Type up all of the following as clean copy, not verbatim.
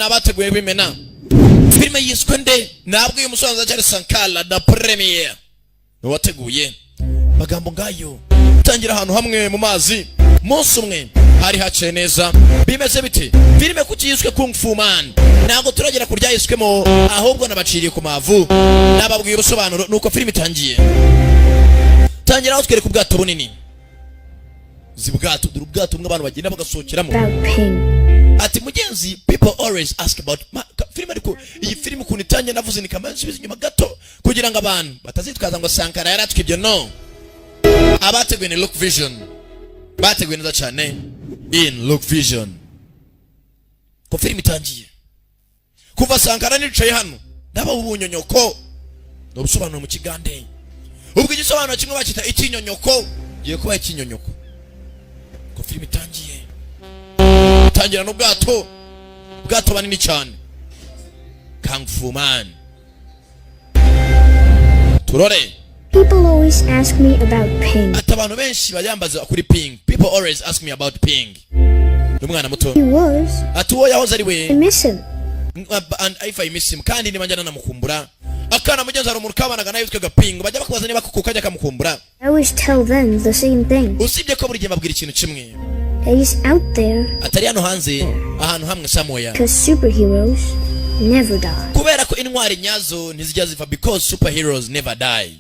nabateguye bimena. Filime yiswe nde? Nabwo uyu musaza cyari Sankara da Premier. Wateguye. Magambo ngayo. Tangira ahantu hamwe mu mazi. Munsi umwe hari haciye neza. Bimeze bite? Filime kuki yiswe Kung Fu Man? Ntabwo turagera kurya yiswemo ahubwo nabaciriye ku mavu. Nababwiye ubusobanuro nuko filime itangiye. Tangira aho twereka ubwato bunini. Zibwato durubwato mwe abantu bagenda bagasohokeramo. Ati mugenzi, people always ask about filime ariko iyi filime ukuntu itangiye navuze ni kamanzi bizinyuma gato kugira ngo abantu batazitwaza ngo Sankara yaratwibye no. Abateguye ni Look Vision. Bateguye neza cyane in Look Vision. Ko filime itangiye. Kuva Sankara nicaye hano ndaba ubunyonyoko. No busobanuro mu kigande. Ubwo igisobanuro kimwe bakita ikinyonyoko giye kuba ikinyonyoko. Ko filime itangiye. Tangira no bwato. Bwato banini cyane. Kung Fu Man. Turore. People always ask me about Ping. Atabantu benshi bayambaza kuri Ping. People always ask me about Ping. Umwana muto. He was. Atuwo yahoze ari we. I miss him. And if I miss him kandi ni manjana namukumbura. Akana mugenzi ari umuntu kabanaga nayo yitwaga Ping. Bajya bakubaza niba kuko kajya kamukumbura. I always tell them the same thing. Usibye ko buri gihe babwira ikintu kimwe. He's out there. Atari hano hanze ahantu hamwe samoya. Because superheroes never die. Kubera ko intwari nyazo ntizijya ziva because superheroes never die.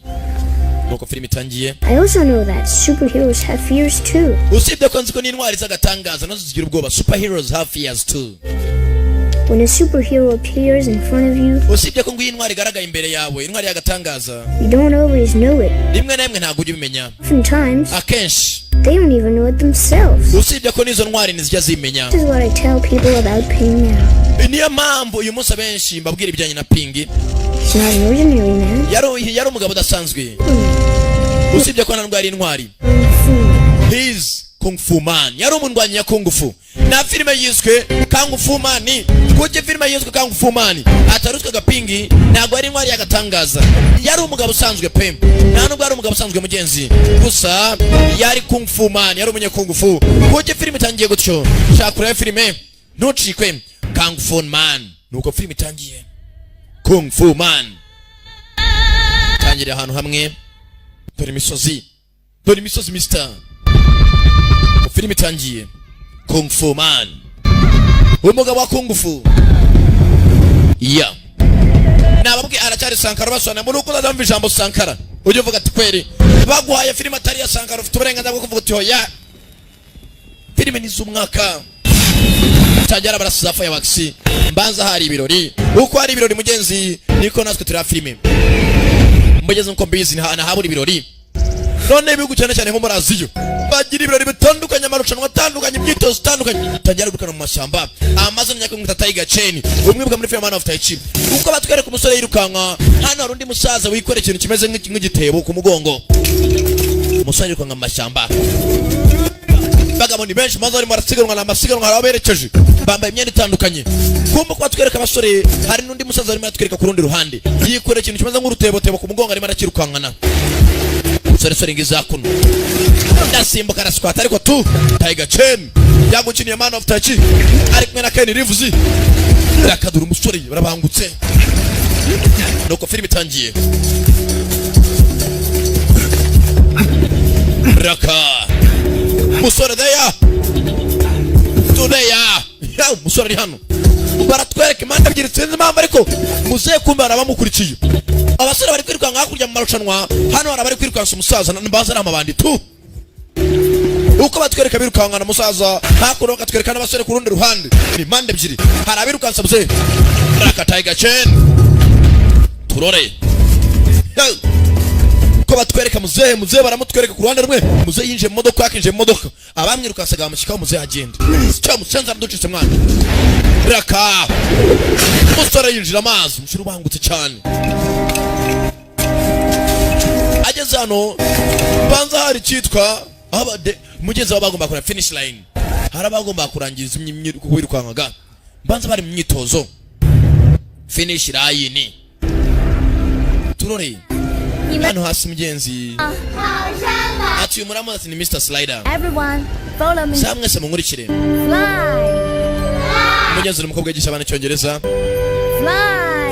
Nuko filime itangiye. I also know that superheroes have fears too. Usibye ko nziko n'intwari zagatangaza nazo zigira ubwoba. Superheroes have fears too. When a superhero appears in front of you, usibye ko nguye intwari garagaye imbere yawe, intwari yagatangaza, you don't always know it. Rimwe na rimwe ntabwo ujya ubimenya. Sometimes akenshi they don't even know it themselves. Usibye ko nizo ntwari ntizijya zimenya. This is what I tell people about Ping now. Niyo mpamvu uyu munsi abenshi mbabwira ibijyanye na Ping. He's not an ordinary man. Yari umugabo udasanzwe. Usibye ko ntabwo ari intwari. He's Kung Fu Man. Yari umundwanyi ya Kung Fu. Na filime yiswe Kung Fu Man. Kuki filime yiswe Kung Fu Man? Atarutwaga Ping, ntabwo ari intwari yagatangaza. Yari umugabo usanzwe pe. Nta nubwo ari umugabo usanzwe mugenzi. Gusa yari Kung Fu Man, yari umunye Kung Fu. Kuki filime itangiye gutyo? Shakura filime ntucikwe. Kung Fu Man. Nuko filime itangiye. Kung Fu Man. Tangira ahantu hamwe. Dore imisozi mister. Filime itangiye. Kung Fu Man. Umugabo wa Kung Fu. Yeah. Nababwe aracyari Sankara basona muri uko ndamva ijambo Sankara. Ujye uvuga ati kweri baguhaye filime atari ya Sankara ufite uburenganzira bwo kuvuga ati hoya. Filime ni z'umwaka. Tajara barasiza fireworks. Mbanza hari ibirori. Uko hari ibirori mugenzi niko natwe turi filime. Mugeze nko mbizi na haburi ibirori. None ibihugu cyane cyane nko muri Aziya bagira ibirori bitandukanye, amarushanwa atandukanye, imyitozo itandukanye. Tangira gukana mu mashyamba amazina nyako ngo Tiger Chain, umwe bwa muri film Man of Tai Chi. Uko batwereka umusore yirukanka hano hari undi musaza wikora ikintu kimeze nk'igitebo ku mugongo. Umusore yirukanka mu mashyamba. Bagabo ni benshi maze ari marasiganwa n'amasiganwa haraberekeje bambaye imyenda itandukanye. Kumba kwa twereka abasore hari n'undi musaza arimo atwereka ku rundi ruhande yikora ikintu kimeze nk'urutebo ku mugongo arimo arakirukankana. Sore ngiza kuno ndasimbuka araswata ariko tu Tiger Chain yagukiniye Man of Tai Chi ari kumwe na Ken Reeves rakadura umusore barabangutse. Nuko filime itangiye. Raka musore deya ya musore ari hano baratwereka imanda ebyiri sinzi impamvu ariko muze kumba arabamukurikiye. Abasore bari kwirukanka hakurya mu marushanwa hano barabari kwirukanka umusaza mbaza n'amabandi tu. Uko batwereka birukanka na musaza hakuno katwereka n'abasore ku rundi ruhande ni mande ebyiri hari abirukansa muze Raka Tiger Chain. Turore ko batwereka muze baramutwereka ku ruhande rumwe muze yinje mu modoka yakinje mu modoka abamwirukansaga bamushyikaho muze agenda cyo musenza mducitse mwana. Raka musore yinjira amazi mushira ubangutse cyane. Ageze hano banza hari cyitwa abade mugenzi wabagomba kura finish line, hari abagomba kurangiza kwirukankaga banza bari mu myitozo finish line. Turore hano hasi mugenzi ati umuramuzi ni Mr. Slider. Everyone follow me. Samwe se munkurikire. Fly. mugenzi umukobwa yigisha abana icyongereza.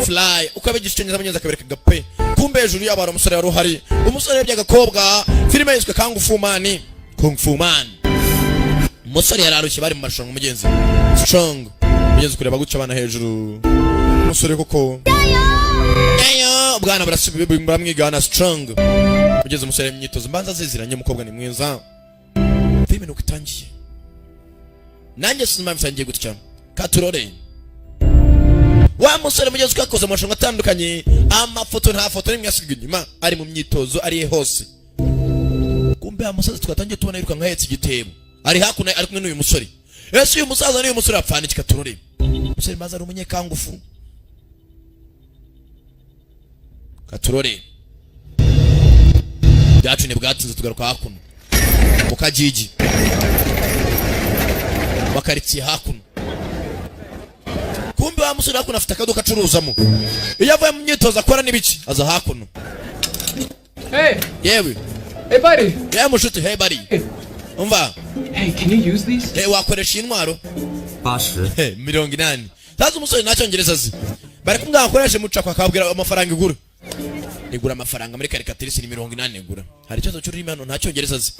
Fly uko abigisha icyongereza mugenzi akabereka gape. Kumbe hejuru y'abara umusore wari uhari. Umusore yabye agakobwa. Filime yiswe Kung Fu Man. Umusore yararushye bari mu marushanwa mugenzi. Strong. Mugenzi kureba guca abana hejuru. Umusore koko. Ayo bwana baramwigana Strong. Mugenzi umusore imyitozo mbanza ziziranye umukobwa ni mwiza. Filime nuko itangiye. Nanjye sinumva mfangiye gutya. Katurore. Wa musore mugenzi ukakoze amarushanwa atandukanye. Amafoto nta foto nimwe yasigaye inyuma. Ari mu myitozo ari hose. Kumbe amusaza twatangiye tubona yiruka nkahetse igitebo. Ari hakuno ari kumwe n'uyu musore. Ese uyu musaza n'uyu musore apfana iki Katurore? Musore maze ari umunyekangufu. Katurore. Byacune bwatinze tugaruka hakuno. Mukajiji. Bakaritsiye hakuno. Kumbe wa musore hakuno afite akaduka acuruzamo. Iyo avuye mu myitozo akora n'ibiki aza hakuno. Hey. Yewe. Hey buddy. Yeah mushuti, hey buddy. Umva. Hey, can you use these? Hey wakoresha intwaro? 80. Hey 80. Saza umusore nacyongereza azi. Bari kumwa akoresha muca kwa kabwira amafaranga igura. Igura amafaranga muri karikatirisi ni 80 igura. Hari cyazo cyuri hano ntacyongereza azi.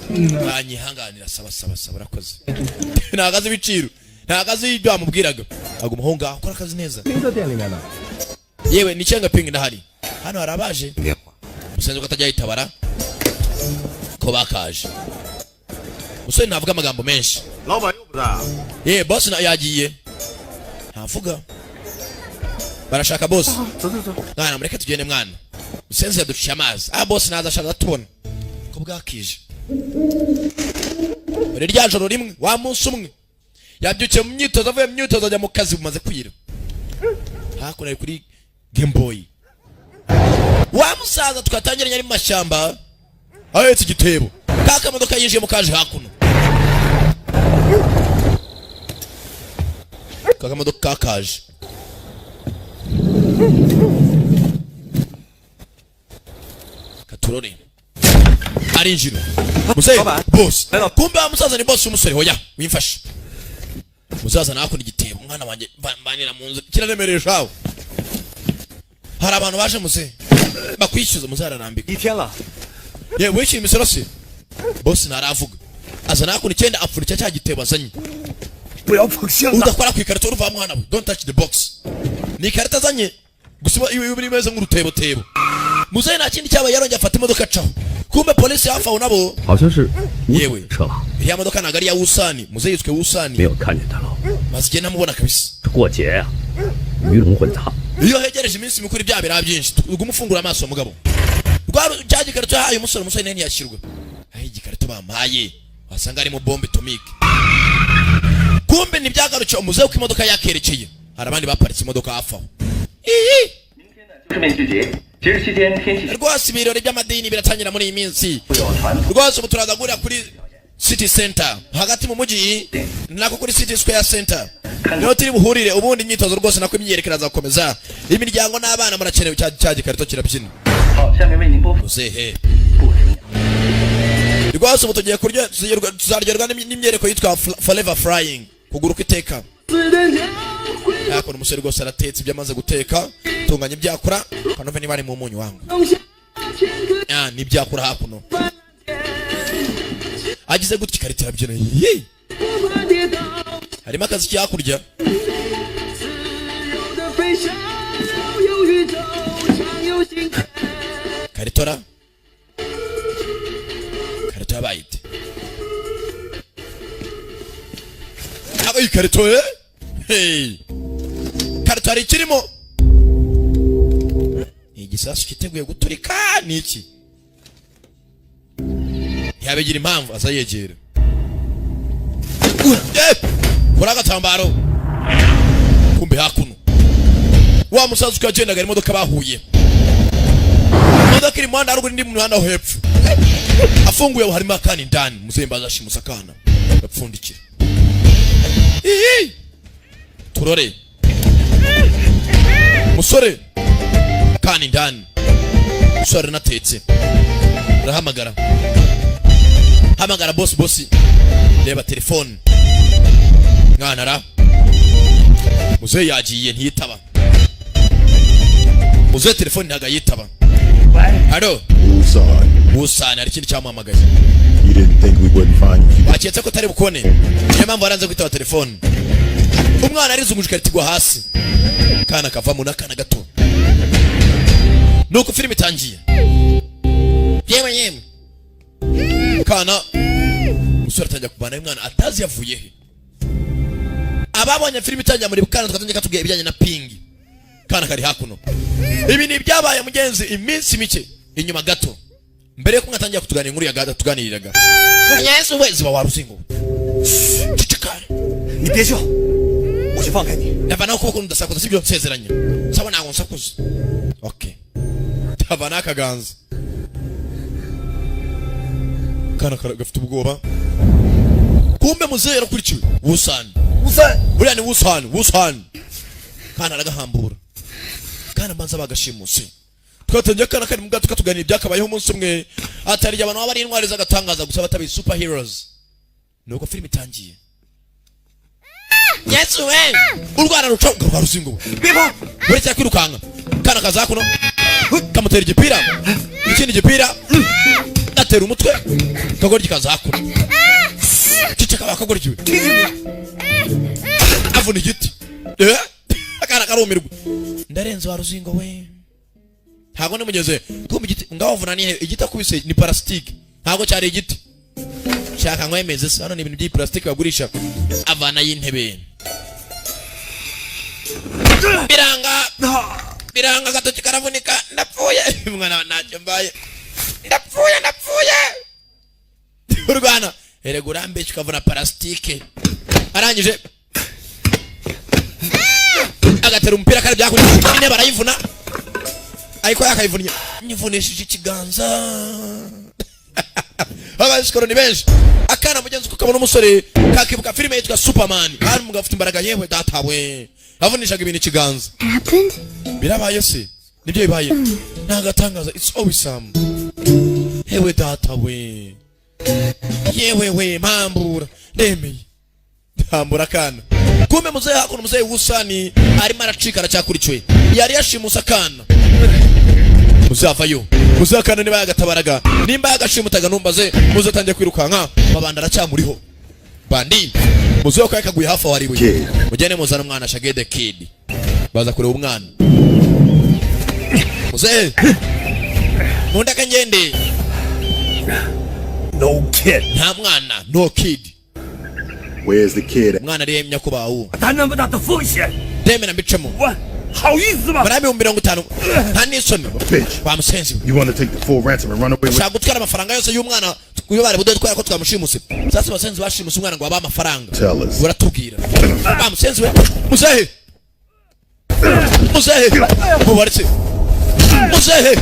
Banyihanganira saba urakoze. Nagaze ibiciro. Nagaze ibyo amubwiraga. Agumuhonga akora akazi neza. Yewe ni cyanga ping ndahari. Hano harabaje. Musenze ko atajya yitabara. Ko bakaje. Musore navuga amagambo menshi. Boss na yagiye. Ntavuga. Barashaka boss. Mwana mureke tugende mwana. Musenze yaducisha amazi. Boss naza ashaka tubona. Ko bwakije. Uri rya joro rimwe wa munsi umwe. Yabyukiye mu myitozo avuye mu myitozo ajya mu kazi bumaze kwira. Hakuna kuri Game Boy. Wa musaza twatangiranye ari mu mashyamba. Ahetse igitebo. Kaka modoka yinjiye mu kaje hakuno. Kaka modoka kaje. Katurore. Arinjiro. Museye boss. Kumbe umusaza ni boss umusore hoya wimfasha. Musaza nako ni igitebo umwana wanje banira mu nzu kiraremereshaho. Hari abantu baje museye. Bakwishyuza muzara rambika. Ityala. Ye wishi imisoro se. Boss naravuga. Azana ko ni cyenda apfurika cya gitebo azanye. Udakora ku ikarito uruva mwana we. Don't touch the box. Ni ikarita azanye. Gusiba iwe biri meze nk'urutebo tebo. Muzaye nta kindi cyaba yaronje afata imodoka caho. Kumbe polisi yafaho nabo. 好像是 yewe 车了， ya modoka nagari ya Usani. Muzaye yitwe 没 Usani. 有看见他了。 Bazige namubona kabisa. 过节呀，鱼龙混杂。 Iyo hegereje iminsi mikuru bya bira byinshi. Ugumufungura amaso mugabo. Rwaro cyaje karito hayo umusore nene yashirwa. Ayi gikarito bamaye. Wasanga ari mu bombe atomique. Kumbe nibyagarucye umuze uko imodoka yakerekeye. Harabandi baparitse imodoka hafaho. Rwose ibirori by'amadini biratangira muri iyi minsi. Rwose muturaza gura kuri City Center hagati mu mujyi nako kuri City Square Center. Niho turi buhurire ubundi imyitozo rwose nako imyerekera zakomeza. Imiryango n'abana murakenewe cya gikarito kirabyina. Uzehe. Rwose mutugiye kurya tuzaryoherwa n'imyereko yitwa Forever Flying. Kuguruka iteka. Yako umusore rwose aratetse ibyo amaze guteka. Tunganya ibyakura. Kanove niba ari mu munyu wangu. Ni ibyakura hakuno. Agize gutya ikarita yabyina. Harimo akazi cyakurya. Karitora. Karita bayite. Aba ikarito hey. Karita ari kirimo. Igisasu kiteguye guturika niki? Yabigira impamvu azayegera. Kuraga tambaro. Kumbe hakuno. Wa musaza ukagendaga imodoka bahuye. Imodoka iri muhanda aruguru ndi mu muhanda ho hepfo. Afunguye harimo akani ndani muzembaza shimusakana. Bapfundikira. Turore. Musore. Kani ndani. Musore natetse. Rahamagara. Hamagara boss. Reba telefone. Mwana ra. muzehe yagiye ntiyitaba. Muzehe telefone ntaga yitaba. Alo. Usana ari kindi cyamuhamagaye. You didn't think we wouldn't find you. Baketse ko tari bukone. Niyo mpamvu aranze kwitaba telefone. Umwana arizungujwe atigwa hasi. Kana kava mu nakana gato. Nuko filime itangiye. Yemwe. Kana musore atangiye kubana n'umwana atazi yavuye he. Ababonye filime itangiye muri bukana twatangiye katubwiye ibijyanye na pingi. Kana kari hakuno. Ibi ni byabaye mugenzi iminsi mike inyuma gato. Mbere ko ngatangiye kutuganira inkuru ya gada tuganiriraga. Yesu wezi wa ruzingo. Cicika. Ni别笑，我去放开你。 Navana ukuboko ndasakuza sibyo nsezeranye. Saba ntago nsakuza. Okay. Tavana kaganza. Kana gafite ubwoba. Kumbe muzehe yakurikiwe. Wusan. Buriya ni Wusan. Kana aragahambura. Kana mbanza bagashimuse. Twatangiye kana kari mugato katuganira byakabayeho umunsi umwe. Atari abantu bari intwari zagatangaza gusa batabi superheroes. Nuko filime itangiye. Yesu we. Urwana rucoga rwa ruzingo. Biba. Buretse kwirukanga. Kana kazakuno. Kamutera igipira. Ikindi gipira. Atera umutwe. Kagoryi kazakuno. Ciceka bakagoryiwe. Avuna igiti. Akana karumirwa. Ndarenze wa ruzingo we. Ntago nemugeze kumbe igiti ngawuvuna ni igiti akubise ni plastique. Ntago cyari igiti. Shaka nkwemeze se hano ni ibintu by'iplastique bagurisha avana y'intebe. Biranga gatoki karavunika ndapfuye mwana nacyo mbaye ndapfuye urwana eregura mbe kikavuna plastique arangije agatera umupira kare byakuri ine barayivuna ayiko yakayivunnye nyivunishije ikiganza abasikoro ni benshi akana mugenzi kukabona umusore kakibuka filime yitwa Superman hari mugafite imbaraga yewe datawe avunishaga ibintu ikiganza birabaye se nibyo bibaye nagatangaza it's always some hewe datawe yewe we mambura ndemeye ndambura kana kumbe muzehe hakuno muzehe Wusani arimo aracika aracyakurikiwe yari yashimusa kana muzavayo muzakana niba yagatabaraga nimba yagashimutaga numbaze muzatangiye kwirukanka babanda aracyamuriho bandi muzehe ko yakaguye hafi wari we mujyane muzana umwana Shagede Kid baza kureba umwana muzehe munda kangende No kid. nta mwana no kid. Where's the kid? Mwana ari emnya kubawu 担那么大的风险， deme na bicemo 我好意思吗？ barami 50 nta nisoni Bitch. ba musenzi You want to take the full ransom and run away with? shagutwara amafaranga yose y'umwana kuyo bari budwe twara ko twamushimuse sasa basenzi bashimuse umwana ngo aba amafaranga Tell us. uratubwira ba musenzi we muzehe mubaretse muzehe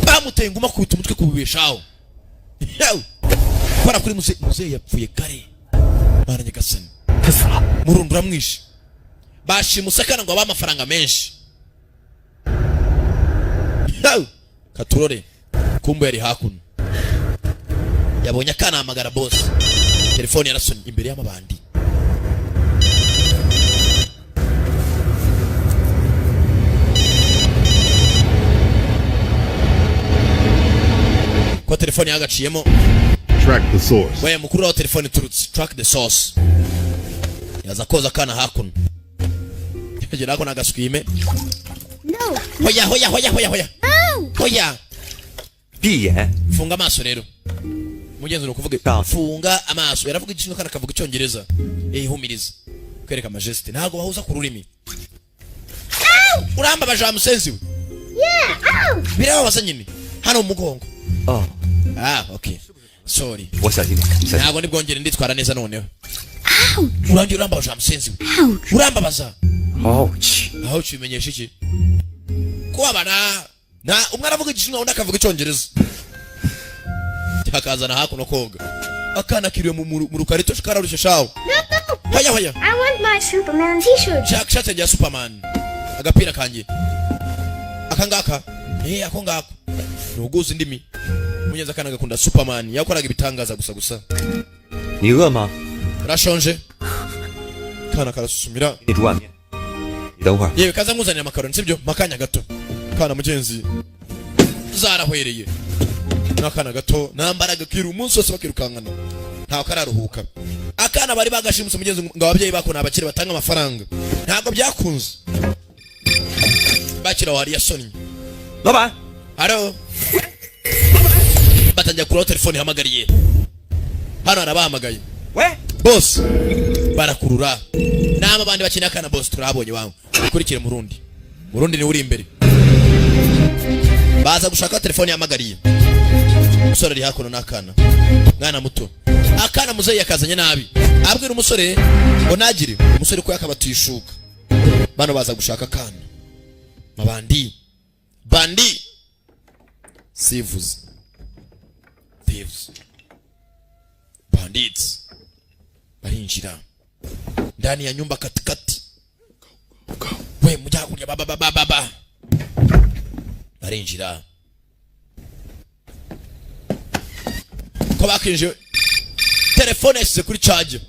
bamuteye nguma kubita umutwe kubibeshaho yaw para kuri muzehe yapfuye kare baranye gasani murundura mwishi bashimuse kana ngo aba amafaranga menshi yaw katurore kumbe yari hakuno yabonye akana hamagara boss telefone yarasonye imbere y'amabandi kwa telefone yagaciyemo Track the source. wewe mukuru wa telefone turutse track the source yaza koza kana hakuno yagira ko nagaswime No. hoya 闭眼， funga amaso rero mugenzi no kuvuga funga amaso yaravuga ikintu kana kavuga icyongereza ihumiriza kwereka majesty ntago bahuza ku rurimi uramba baja musenzi we biraba basanyine hano umugongo 哦， okay sorry 我小心点，小心。 ntago nibwongere nditwara neza noneho urangi uramba baja musenzi we uramba baza Ouch. aho kimenyesha iki kubabana na umwe aravuga igishinwa undi akavuga icyongereza akazana hakuno koga akana kiriwe mu rukarito kararushye shawo hoya I want my Superman t-shirt. shaka ya Superman agapira kanjye akangaka ako ngako nuguza indimi munyeza kana gakunda Superman yakoraga ibitangaza gusa 你饿吗？ rashonje kana karasusumira 给你煮碗面。等会儿。 yewe kaza nkuzanira amakaroni sibyo makanya gato kana mugenzi zarahwereye nakana gato nambaraga kira umunsi wose bakirukankana ntawe kararuhuka akana bari bagashimuse mugenzi ngo ababyeyi bakona abakire batanga amafaranga ntabwo byakunze bakira wari yasonnye 老板， haro batangira kuri telefone hamagariye hano arabahamagaye 喂， boss barakurura nama bandi bakina akana boss turabonye wangu ukurikire murundi ni uri imbere baza gushaka telefone yamagariye umusore ari hakuno n'akana mwana muto akana muzeyi yakazanye nabi abwira umusore ngo nagire umusore ko yakabatishuka bano baza gushaka akana mabandi bandi thieves bandits barinjira ndani ya nyumba katikati we mujya kurya baba barinjira ko bakinje telefone yasize kuri charge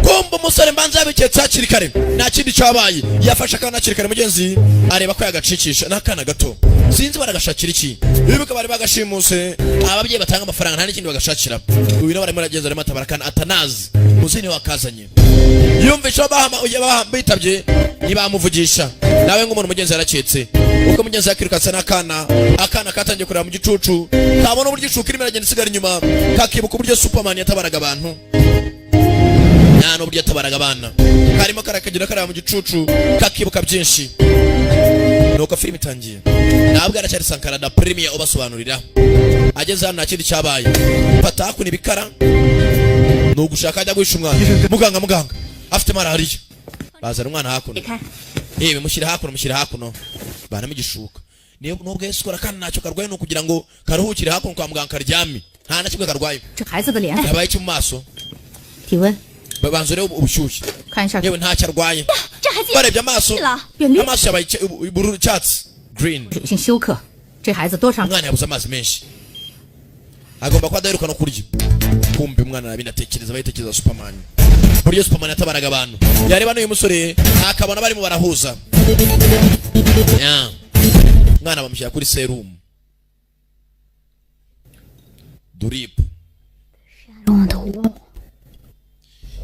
kumba umusore mbanza yabiketse hakiri kare nta kindi cyabaye yafashe akana hakiri kare mugenzi areba ko yagacikisha n'akana gato sinzi baragashakira iki bibuka bari bagashimuse ababyeyi batanga amafaranga nta n'ikindi bagashakira uyu nawe arimo aragenza arimo atabarakana atanazi muzini wakazanye yumvisha bitabye ntibamuvugisha nawe nk'umuntu mugenzi yaraketse uko mugenzi yakirukatse n'akana akana katangiye kureba mu gicucu kabona uburyo icucu irimo iragenda isigara inyuma kakibuka uburyo Superman yatabaraga abantu nano burya tabaraga abana karimo karakagira karaba mu gicucu kakibuka byinshi nuko film itangiye nabwo aracyari Sankara da Premier ubasobanurira ageze hano nakindi cyabaye fata hakuni bikara no gushaka ajya guhisha umwana muganga afite malariya bazana umwana hakuno yewe mushyira hakuno bana mugishuka niyo nubwo Yesu kana nacyo karwaye no kugira ngo karuhukire hakuno kwa muganga karyami nta na kimwe karwaye yabaye cyo mu maso 体温 babanzure ubushyushye 看一下， yewe ntacyo arwaye 这孩子 barebye amaso 了，变绿， amaso yabaye ubururu icyatsi green 属性休克，这孩子多长？ umwana yabuze amazi menshi agomba kuba adaheruka no kurya kumbi umwana nabinatekereza bayitekereza Superman buryo Superman yatabaraga abantu yareba n'uyu musore akabona barimo barahuza umwana bamushyira kuri serum drip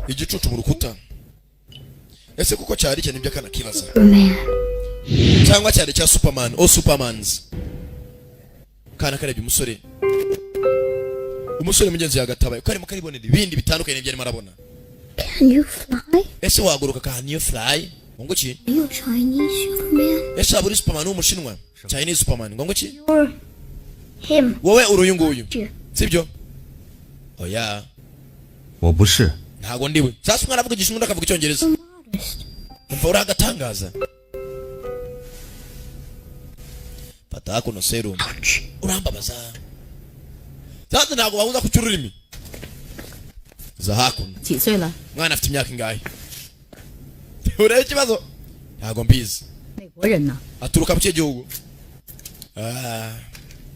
igicucu mu rukuta ese kuko cyari cyane ibyo kana kibaza cyangwa cyari cya Superman o Supermans kana karebye umusore mugenzi yagatabaye ko arimo karibonera ibindi bitandukanye n'ibyo arimo arabona. Can you fly? Ese waguruka can you fly? Ngo ki? Are you a Chinese Superman? Ese aburi Superman w'umushinwa? Chinese Superman ngo ki? You're him. Wowe uruyu nguyu. Yeah. Sibyo? Oya. 我不是。 Ntago ndiwe. Sasa umwana avuga igishinwa akavuga icyongereza. Umva uragatangaza. Fata kuno serum. Urambabaza. Sasa ntago bahuza ku cyururimi. Za hakuno. 几岁了？ Mwana afite imyaka ingahe? Urebe ikibazo? Ntago mbizi. 美国人呢？ Aturuka mu kihe gihugu?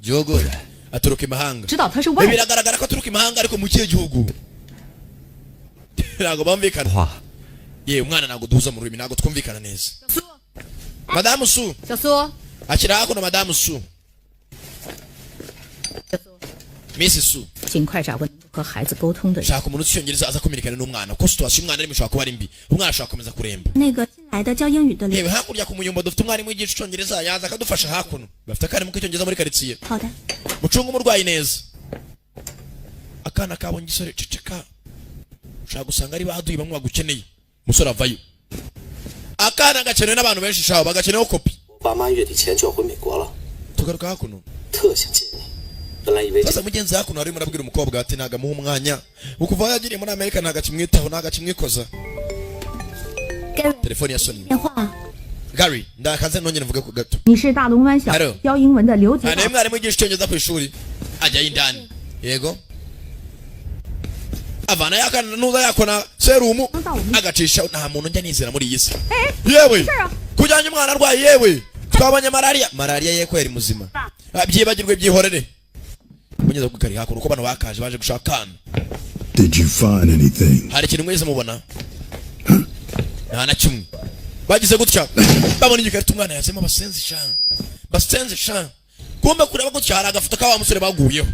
Gihugu aturuka imahanga. 知道他是外国人。 Biragaragara ko aturuka imahanga ariko mu kihe gihugu? Ntago bamvikana. 话 Ye umwana ntago duhuza mu rurimi ntago twumvikana neza. 小苏， Madame Su, 小苏， akira hakuno Madame Su. 小苏， Miss Su, 尽快找个能够和孩子沟通的人。 shaka umuntu ucyongereza aza kumenyekana n'umwana. Ko situation umwana ari mushaka kuba ari mbi. Umwana ashaka komeza kuremba. 那个新来的教英语的 Yewe hakurya ku muyumba dufite umwarimu wigisha icyongereza yaza akadufasha hakuno. Bafite akarimu k'icyongereza muri quartier. 好的， Mucunga umurwayi neza. Akana kabonye igisore ceceka. Ushaka gusanga ari baduyi bamwe bagukeneye. Musore avayo. Akana gakenewe n'abantu benshi shaho bagakeneyeho kopi. 爸妈月底前就要回美国了， Tugaruka hakuno. 特想见你。本来以为 Sasa mugenzi hakuno ari murabwira umukobwa ati naga muha umwanya. Ukuva yagiriye muri Amerika naga kimwitaho naga kimwikoza. Gary Telefoni ya Sony. 电话， Gary, ndakaze nongera mvuge ku gato. 你是大龙湾小 Hello 教英文的刘杰 Ane mwarimu wigisha icyongereza ku ishuri. Ajya indani. Yego. Avana yakana nuza yakona serumu agacisha nta muntu njya nizera muri iyi si. Yewe. Kujyanye umwana arwaye yewe. Twabanye malaria ye ko yari muzima. Byibagirwe byihorere. Munyeza kugari hakuno ko bano bakaje baje gushaka kana. Did you find anything? Hari ikintu mwese mubona? Nta na kimwe. bagize gutya babona igikarita umwana yazemo basenze sha kumbe kureba gutya hari agafoto ka wa musore baguyeho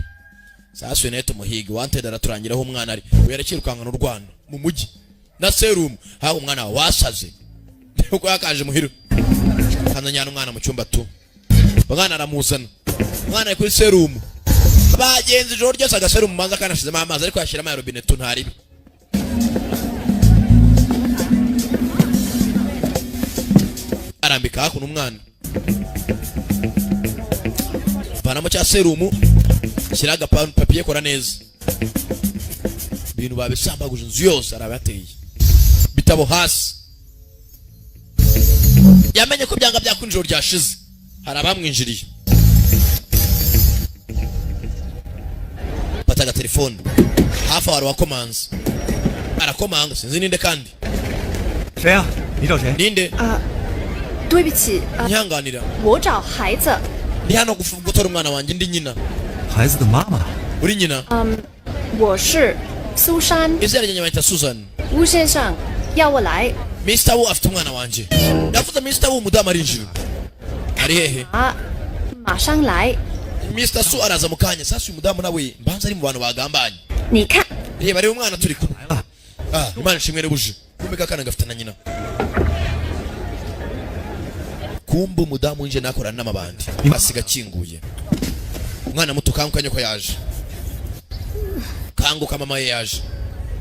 sasa neto muhigi wanted araturangiraho umwana ari uyarekirukanga n'u Rwanda mu mujyi na serum haho umwana wasaze uko yakaje muhiro kananyana umwana mu cyumba tu bagana aramuzana umwana ari kuri serum bagenzi ijoro ryose agaserum manza kanashizemo amazi ariko yashiramo ya robine tu ntaribi arambika hakuno umwana banamo cya serumu shiraga papier kora neza bintu babisambaguje inzu yose arabateye bitabo hasi yamenye ko byanga byakunjiro ryashize harabamwinjiriye bataga telefone hafa wari wakomanze arakomanga sinzi ninde kandi 谁啊？你找谁？ ninde 对不起， nyanganira 我找孩子。 ndi hano gutora umwana wanjye ndi nyina 孩子的妈妈。 uri nyina 我是苏珊， izina ryanjye bayita Susan 吴先生要我来 Mr. Wu afite umwana wanjye ndavuze Mr. Wu mudamu arinjira ari hehe 啊，马上来。 Mr. Su araza mu kanya sasa uyu mudamu nawe mbanza ari mu bantu bagambanye 你看， reba reba umwana turi kumwe Imana ishimwe n'ubuje kumbe kakana gafite na nyina kumbe umudamu nje nakorana n'amabandi basiga kinguye umwana muto kankanye ko yaje kanguka mama ye yaje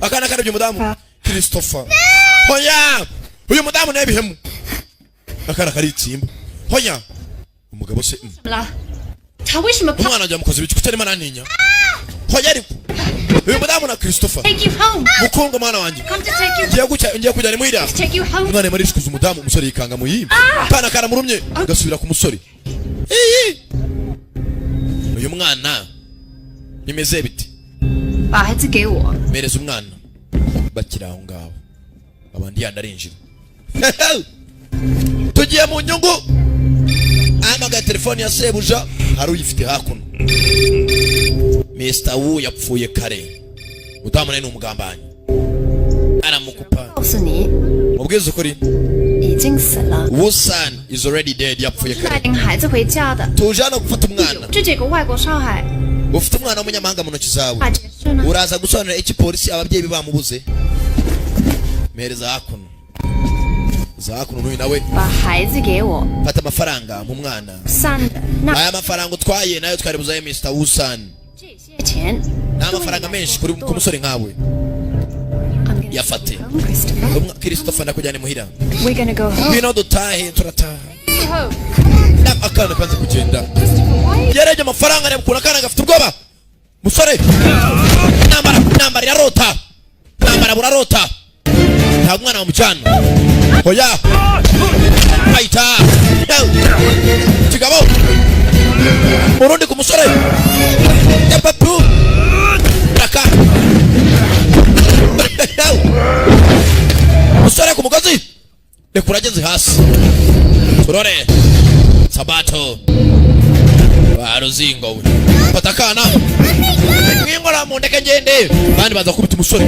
akana karabye umudamu Christopher hoya uyu mudamu nebihemu akana karitsimba hoya umugabo se 怎么了？他为什么怕 umwana ajya mukoze biki kutarimo naninya hoya ariko uyu mudamu na Christopher？Take you home. mukunga mwana wanjye Come to take you. ngiye kujyana muhira Take you home. umwana yari shikuza umudamu umusore yikanga muyimba kana karamurumye gasubira ku musore uyu mwana bimeze biti 把孩子给我。 mereza umwana bakira aho ngaho abandi yandarinjira tugiye mu nyungu amaga telefone ya sebuja hari uyifite hakuno Mr. Wu yapfuye kare mudamu nawe ni umugambanyi aramukupa 告诉你， mubwiza ukuri 已经死了。 Wu San is already dead yapfuye 带 kare 领孩子回家的， tuje hano gufata umwana 就这个外国少孩， ufite umwana w'umunyamahanga mu ntoki zawe 把解释呢？ uraza gusobanurira iki polisi ababyeyi bamubuze mpereza hakuno za hakuno n'uyu nawe 把孩子给我， fata amafaranga mu mwana 散的那 aya mafaranga utwaye nayo twaribuzayo Mr. Wu San 这些钱 ni amafaranga menshi ku musore nkawe yafate Christopher ndakujyane muhira We're gonna go home. ngwino dutahe turataha Home. akana kanze kugenda yarebye amafaranga arabukura akana gafite ubwoba musore nambara irarota nambara burarota nta mwana wa mucana hoya bayita kigabo urundi ku musore yapatu raka musore ku mugozi rekura ageze hasi turore sabato baruzingo fata akana mwingora mu ndeke ngende bandi baza kubita umusore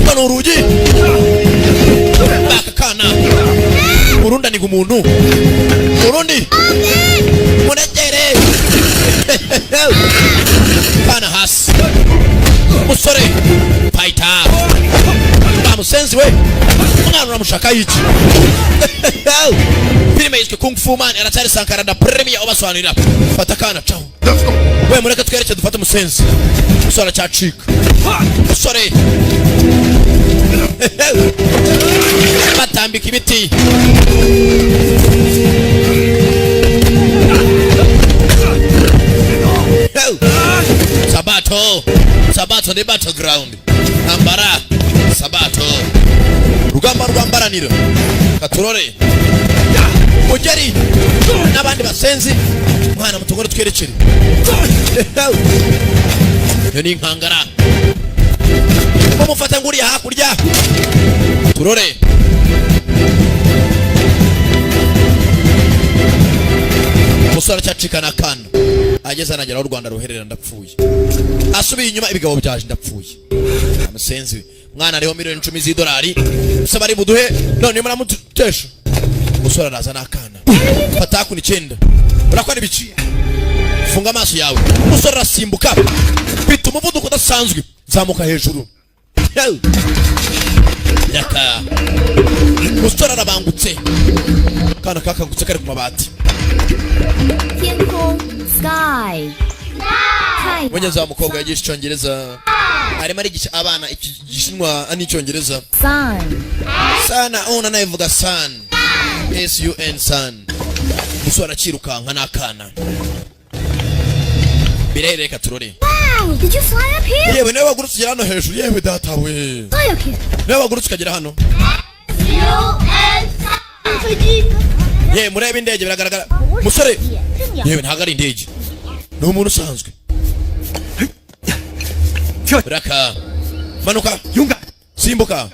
mbona urugi baka kana urunda ni umuntu urundi munegere kana hasi umusore paita bamusenzi we umwana uramushaka yiki filime yitwa Kung Fu Man aracyari Sankara da Premier obasobanurira fata kana ciao we mureke twereke dufate umusenzi usora cyacika usore batambika ibiti Sabato the battleground ambara Sabato rugamba rwambaranira katurore mugeri n'abandi basenzi mwana mutogore twerekere yo ni nkangara mufata nguriya hakurya turore musora cyacikana kana ageze anagera aho u Rwanda ruherera ndapfuye asubiye inyuma ibigabo byaje ndapfuye amusenzi mwana ariho miliyoni 10 z'idolari usaba ari buduhe none muramutesha musore araza nakana fata ku 9 urakora ibiki funga amaso yawe musore arasimbuka bita umuvuduko udasanzwe zamuka hejuru yaka musore arabangutse kana kakangutse kari ku mabati Sky. Mwenye mukobwa yagisha icyongereza arimo arigisha abana igishinwa n'icyongereza Sun. sana ona nayivuga sun sun sun musore akirukanka nakana birereka turore Wow, did you fly up here? yewe nawe wagurutse ugera hano hejuru yewe data we Fly up here. nawe wagurutse ukagera hano yewe murebe indege biragaragara musore yewe ntago ari indege ni umuntu usanzwe raka manuka yunga simbuka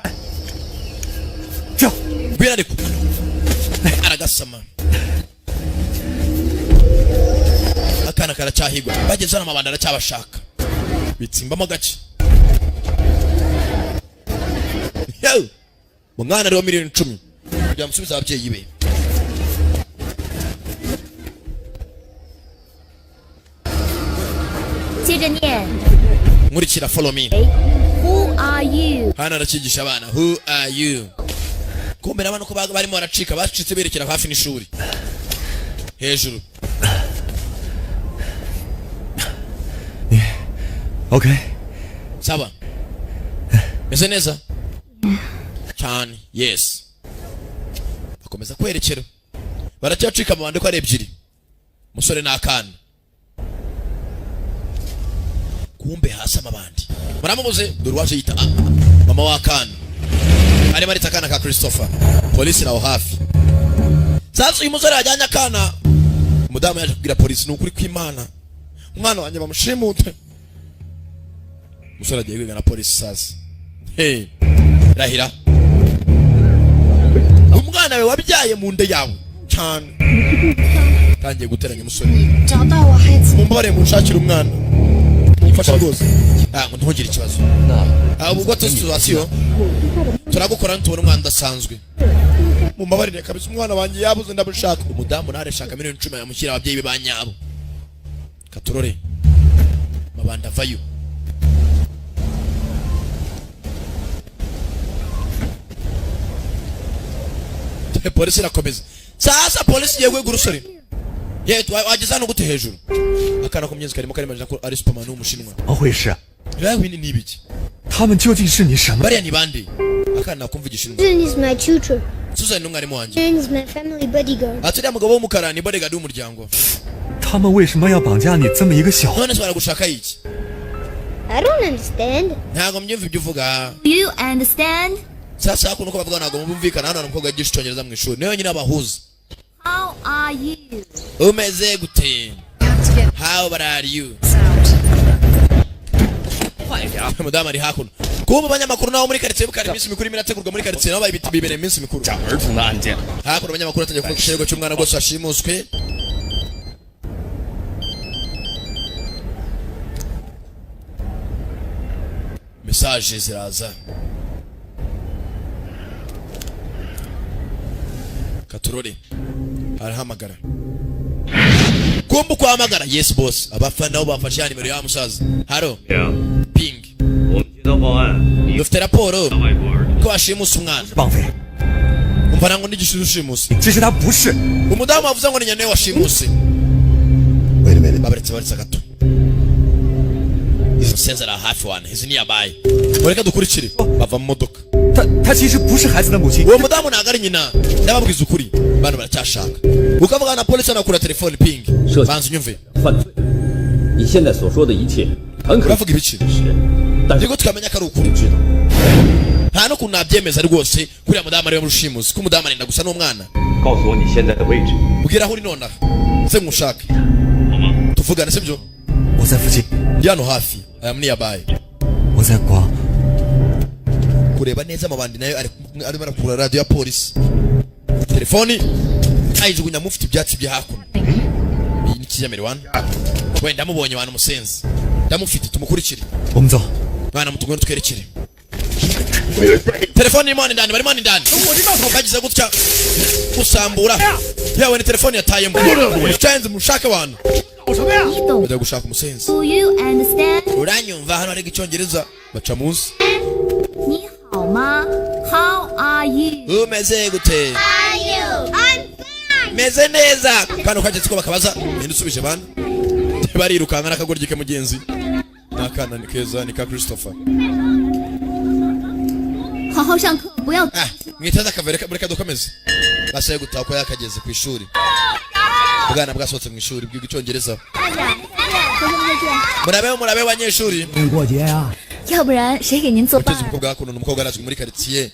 bwira ariko aragasama akana karacyahigwa bageze hano amabanda aracyabashaka bitsimbamo gace umwana ariho miliyoni 10 kugira musubiza ababyeyi be nkurikira follow me. Who are you? Hana arakigisha abana who are you. Kumbe abana ko barimo baracika bacitse berekera hafi n'ishuri hejuru. Okay. Sawa. Meze neza? Cyane. Yes. Bakomeza kwerekera. Baracyacika mu bande ko ari ebyiri. Musore n'akana. Kumbe hasa mabandi. Muramubuze durwaje yita mama wakana. Ari marita kana ka Christopher. Polisi naho hafi. Sasa uyu musore ajyanye akana. Umudamu yaje kugira polisi n'ukuri kw'Imana. Umwana wanjye bamushimute. Musore agiye kwigana polisi sasa. Hey. Rahira. Umwana we wabyaye mu nda yawe. Cyane. Kangiye guteranya umusore. Mumbare munshakira umwana. Mufasha rwose. Ntugire ikibazo. Ubwo situation turagukora ntubona umwana udasanzwe. Mumbabarire kabisa umwana wanjye yabuze ndabushaka. Umudamu nareshaka miliyoni 10 yamushyira ababyeyi be banyabo. Katurore. Mabanda vayo. Polisi irakomeza. Sasa polisi yewe gurusore. Yetu wageza no gute hejuru. Akana kumyenzi karimo karimajana ko ari Superman w'umushinwa. 怎么回事？ Yawe ni nibiki? 他们究竟是你什么？ Bariya ni bande? Akana kumva igishinwa. Susan is my tutor. Susan n'umwarimu wanjye. Susan is my family bodyguard. Aturiya mugabo w'umukara ni bodyguard w'umuryango. 他们为什么要绑架你这么一个小？ None se baragushaka iki? I don't understand. Ntago mbyumva ibyo uvuga. You understand? Sasa hakuno ko bavuga ntago mumvikana hano n'umukobwa yigisha icyongereza mu ishuri. Niyo nyine abahuza. How are you? Umeze gute? How are you? Mudamu ari hakuno. Kuba abanyamakuru nabo muri quartier bukari iminsi mikuru imirategurwa muri quartier nabo bayibita bibere iminsi mikuru. Hakuno abanyamakuru atangiye kuvuga ikirego cy'umwana rwose washimuswe. Message ziraza. Katurore arahamagara. Kumbu kuhamagara. Yes boss. Abafana nabo bafashe nimero ya musaza. Haro. Ping. 我们接到报案，你 Dufite raporo 外国人 ko washimusa umwana. 绑匪， Umva nango ndigishushimusa. 其实他不是。 Umudamu avuze ngo ni nyane washimuse. Wait a minute. Babaretse baritsa gato. Senzara hafi wana. Hizi ni yabaye. Mureka dukurikire. Bava mu modoka. 他其实不是孩子的母亲。 Uwo mudamu ntago ari nyina. Ndababwiza ukuri. Bano baracyashaka. Ukavuga na polisi anakura telefone ping. Banza unyumve. 犯罪。你现在所说的一切很可能 Uravuga ibiki? 是，但是 Niko tukamenya ko ari ukuri. 知道 Nta no kunabyemeza rwose kuri mudamu ari mushimusi. Ko mudamu arinda gusa n'umwana. 告诉我你现在的位置， Ubwira aho uri nonaha. Nze ngushake. 好吗？ Tuvugane sibyo? 我在附近， Ndi hano hafi. Aya mni yabaye. 我在广。 Kureba neza amabandi nayo arimo arakura radio ya polisi. Telefoni ayijugunya mufite ibyatsi bya hakuno. Iyi ni kijamere wana. Wenda mubonye wana musenzi. Ndamufite tumukurikire. 我们走。 Bana mutugwe twerekere. telefone imani ndani bari mani ndani bagize gutya usambura yawe ni telefone yatayemo cyanze mushaka abantu bajya gushaka umusenzi. Do you understand? Uranyumva hano ari icyongereza baca munsi. 你好吗 How are you? Umeze gute? Are you? I'm fine. Meze neza. Kano kagetse ko bakabaza ninde usubije bana barirukanga nakagorgike mugenzi nakana ni keza ni ka Christopher. 好好上课，不要。 mwitaza kavere bureka dukomeze basaye gutaha ko yakageze ku ishuri bwana bwasohotse mu ishuri bwiga icyongereza. murabe abanyeshuri 要不然谁给您做伴 uteze umukobwa hakuno n'umukobwa arazwi muri quartier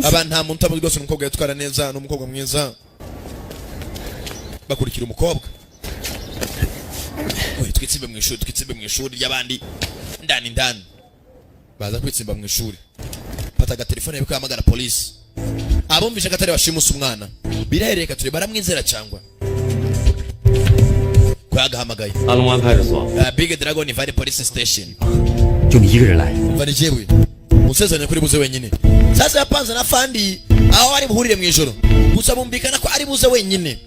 aba nta muntu utamuzi rwose umukobwa yatwara neza n'umukobwa mwiza bakurikira umukobwa. Oye twitsimbe mu ishuri y'abandi ndani baza kwitsimba mu ishuri fata telefone yawe kwamagara police abumvisha gatare bashimusa umwana birereka turi baramwizera cyangwa kwagahamagaye 阿龙湾派出所。 Big Dragon Valley Police Station 就你一个人来， mvani jewe musezanya kuri buze wenyine. Sasa yapanze na fandi aho ari buhurire mu ijoro gusa bumbikana ko ari buze wenyine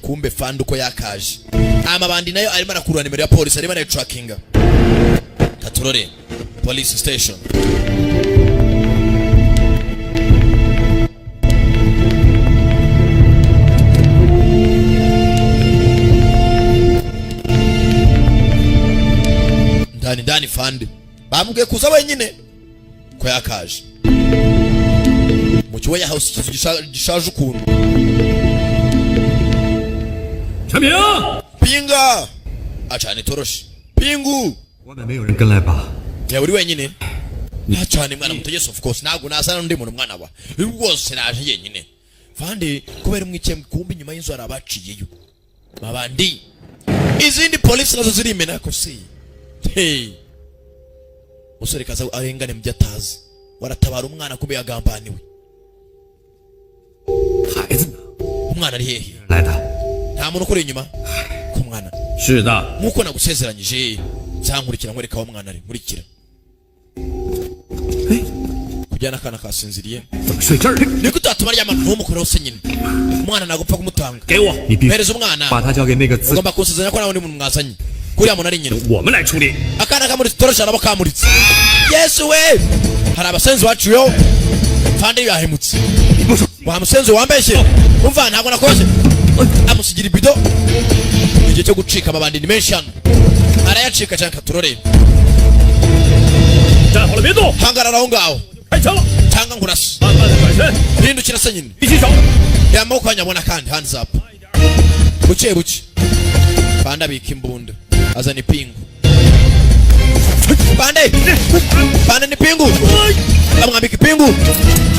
kumbe fandi uko yakaje amabandi nayo arimo arakurura nimero ya police arimo ara trackinga Katurore Police Station. ndani fandi bamubwiye kuza wenyine ko yakaje mu kiwe ya house gishaje ukuntu. 陈平， Pinga acane toroshi Pingu 外面没有人跟来吧？ ya uri wenyine acane mwana muto. Yes of course ntago nasana n'undi muntu mwana wa rwose naje yenyine fandi kubera umwikiye kumbi nyuma y'inzu arabaciyeyo mabandi izindi police nazo ziri imena ko si. Hey musore kaza arengane mu byatazi waratabara umwana kumbe yagambaniwe. 孩子呢？ umwana ari hehe 来的。 nta muntu ukuri inyuma ku mwana 是的， nkuko nagusezeranyije zankurikira nkwereka aho mwana ari nkurikira. kujyana akana kasinziriye 怎么睡这儿？ niko utatuma aryama ntumukoreho se nyine umwana nagupfa kumutanga. 给我， 你必须 mpereza umwana 把他交给那个自 ugomba kusezeranya ko nawe undi muntu mwazanye kuriya muntu ari nyina 我们来处理。 akana kamuritse torosha araba kamuritse. Yesu we hari abasenzi baciyeho fandi yahemutse wa musenzi wambeshye umva ntabwo nakoze amusigira ibido igihe cyo gucika amabandi ni menshi hano arayacika cyane Katurore 站好了，别动， hangarara aho ngaho 开枪了， cyangwa nkurasa 慢慢的转身， hindukira se nyine 一起手， yamaboko yanyabona kandi hands up buke fandi abika imbunda azana ipingu fandi ni pingu amwambika ipingu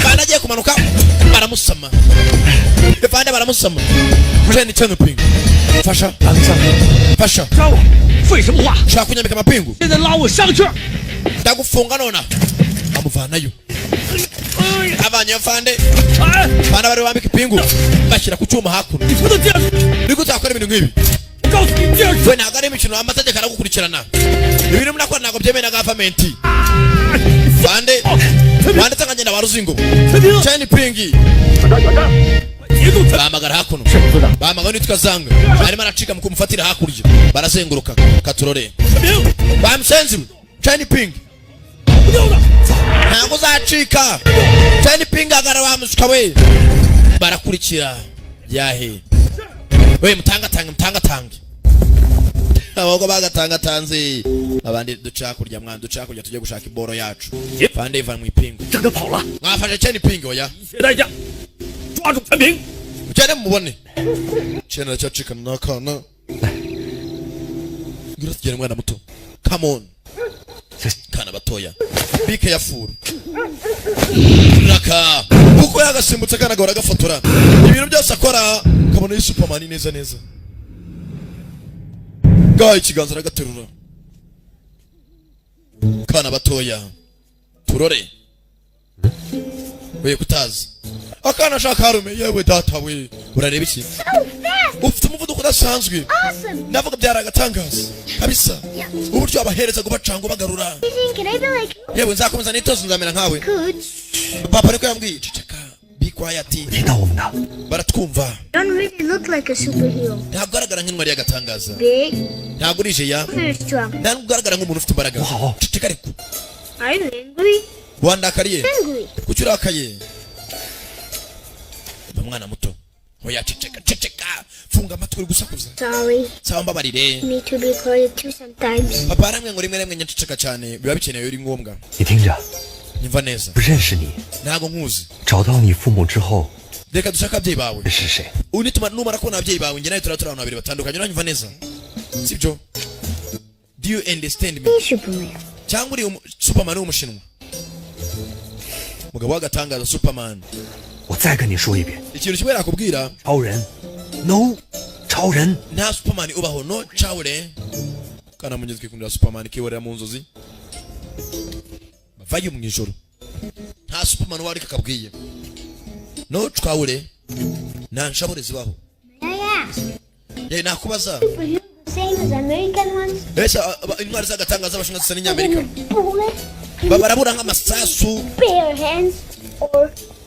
fandi agiye kumanuka baramusama fandi baramusama jeni cyane pingu fasha 抓我，废什么话？ shaka kunyambika amapingu 现在拉我上去！ ndagufunga nona amuvanayo avanyeyo fandi 哎， fandi bari bambika ipingu bashyira ku cyuma hakuno 你不能这样！ niko utakora ibintu nk'ibi 我告诉你，这样 we ntabwo ari imikino amategeko aragukurikirana ibintu munakora ntabwo byemewe na gavamenti fande wanditse nkagenda ba ruzingo cheni pingi 节奏才 bahamagara hakuno bahamagara nitwa zanga arimo aracika mu kumufatira hakurya barazenguruka Katurore 陈平， bamusenzi cheni pingi 不掉的， ntabwo uzacika cheni pingi agara wamusuka we barakurikira yahe we mutangatange abagabo bagatangatanze abandi duca kurya mwana duca kurya tujye gushaka iboro yacu fande ivan mu ipingu 让他跑了， mwafashe cheni pingi oya 一切代价，抓住陈平！ mugende mubone cheni aracyacikana n'akana ngura tugere mwana muto come on kana batoya be careful naka uko yagasimbutse kana gahora gafotora ibintu byose akora kabona yi Superman neza neza gaye ikiganza aragaterura kana batoya Turore we kutazi akana shaka harume yewe data we urareba iki ufite umuvuduko udasanzwe ndavuga byaragatangaza kabisa uburyo abahereza kubacanga bagarura Can I be like yewe nzakomeza nitozo nzamera nkawe Coach? papa niko yambwiye ceceka be quiet 听到我们的， baratwumva Don't really look like a superhero. ntabwo ugaragara nk'intwari y'agatangaza Big, ntabwo urije ya very strong. ntabwo ugaragara nk'umuntu ufite imbaraga Wow. ceceka ariko Are you angry? wandakariye Angry. kuki urakaye umwana muto oya ceceka ceceka funga amatwi uri gusakuza Sorry. sawa mbabarire Me to be quiet too sometimes. papa aramwe ngo rimwe rimwe nyaceceka cyane biba bikenewe uri ngombwa 你听着， nyumva neza 不认识你， ntabwo nkuzi 找到你父母之后 reka dushake ababyeyi bawe 是谁？ unituma numara kubona ababyeyi bawe njye nawe turi abantu babiri batandukanye uranyumva neza sibyo do you understand me Be Superman. cyangwa uri superman w'umushinwa umugabo w'agatangaza superman 我再跟你说一遍， ikintu kimwe nakubwira 超人，no， 超人， nta superman ubaho no cawure kana mugezi kwikundira superman kiborera mu nzozi bavayo mu ijoro nta superman wari kakabwiye no cawure nta nshabure zibaho May I ask? ye nakubaza Superheroes the same as American ones? ese intwari z'agatangaza abashinwa zisa n'inyamerika Bullet? barabura nk'amasasu Bare hands?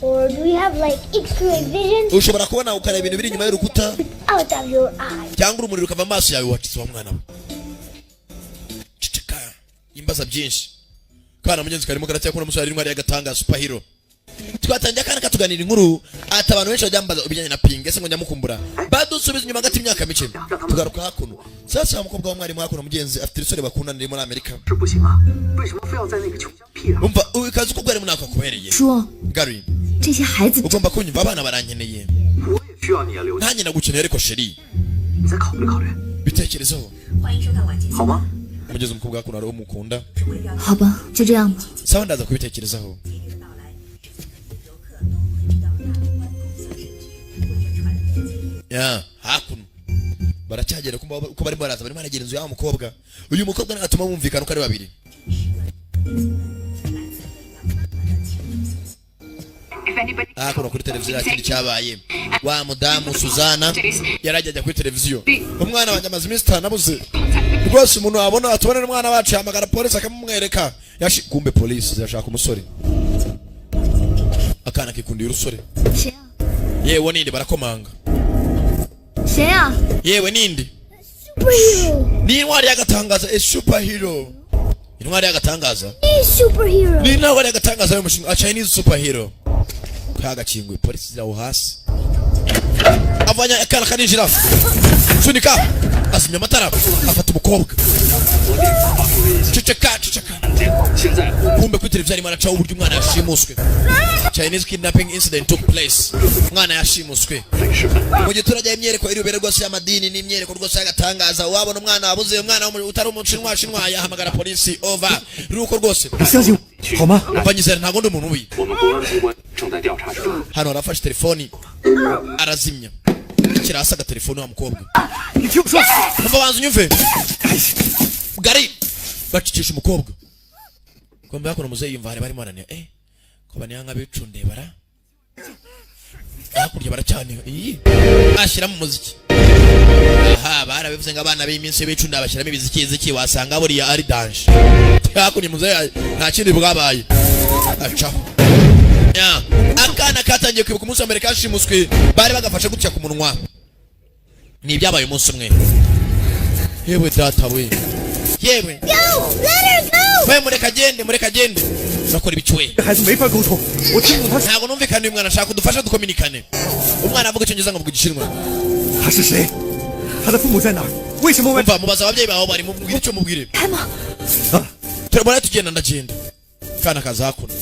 Or do you have like X-ray vision ushobora kubona ukareba ibintu biri inyuma y'urukuta out of your eye? cyangwa urumuri rukava mu maso yawe wacize wa mwana we ceceka imbaza byinshi kana mugenzi karimo karatya kuna musore intwari y'agatangaza superhero twatangiye akana katuganira inkuru ati abantu benshi bajyambaza ibijyanye na ping ese ngo nyamukumbura badusubiza inyuma hagati y'imyaka mike tugaruka hakuno sasa umukobwa w'umwarimu hakuno mugenzi afite isore bakundana muri Amerika 是不行啊，为什么非要在那个穷乡僻壤？ umva ukazi ko bwari munaka kubereye 说 Gary 这些孩子 ugomba kunyumva abana barankeneye 我也需要你的留下， nanjye nagukeneye ariko sheri 你再考虑考虑， bitekerezeho 好吗？ mugeze umukobwa hakuno ari umukunda 好吧，就这样吧。 sawa ndaza kubitekerezaho ya hakuno baracyagera uko barimo baraza barimo baragera inzu y'aho mukobwa uyu mukobwa ntatuma bumvikana uko ari babiri hakuno kuri televiziyo nta kindi cyabaye wa mudamu Suzana yarajya kuri televiziyo umwana wanjye amaze iminsi itanabuze rwose umuntu wabona atubonera umwana wacu yahamagara polisi akamumwereka kumbe polisi yashaka umusore akana kikundiye urusore 谁啊？ yewe ninde barakomanga 谁啊？ yewe ninde Superhero. ni intwari y'agatangaza a superhero intwari y'agatangaza Be superhero. ni intwari y'agatangaza y'umushinga a Chinese superhero kagakinguye polisi ziraho hasi avanya akana kaninjira sunika azimya amatara afata umukobwa ceceka ceceka 现在 kumbe kuri televiziyo arimo aracaho uburyo umwana yashimuswe Chinese kidnapping incident took place umwana yashimuswe mu giturage imyereko irubere rwose y'amadini n'imyereko rwose y'agatangaza wabona umwana wabuze umwana utari umushinwa shinwa yahamagara polisi over ruko rwose 你相信我好吗？ banyizera ntago ndi umuntu ubi 我们公安机关正在调查中。 hano arafashe telefoni arazimya kirasa agatelefoni wa mukobwa 你听我说， umva banza unyumve Gari bacikisha umukobwa kumbe hakuno muzeyi yumva hari barimo barania ko baniyanga bicunde bara hakurya baracyane ashyira mu muziki aha barabivuze ngo abana b'iminsi bicunda bashyiramo ibiziki wasanga buriya ari danje hakurya muzeyi nta kindi bwabaye acaho akana katangiye kwibuka umunsi wa mbere kashimuswe bari bagafashe gutya ku munwa ni ibyabaye umunsi umwe yewe data we yewe we mureka agende urakora ibicuwe 这孩子没法沟通，我听不懂他 ntabwo numvikana uyu mwana ashaka kudufasha dukominikane umwana avuga icyongereza ngo avuga igishinwa 他是谁，他的父母在哪儿？为什么外？ umva mubaza ababyeyi bawe bari mubwire icyo mubwire 开吗？ turabona tugenda ndagenda kana kaza hakuno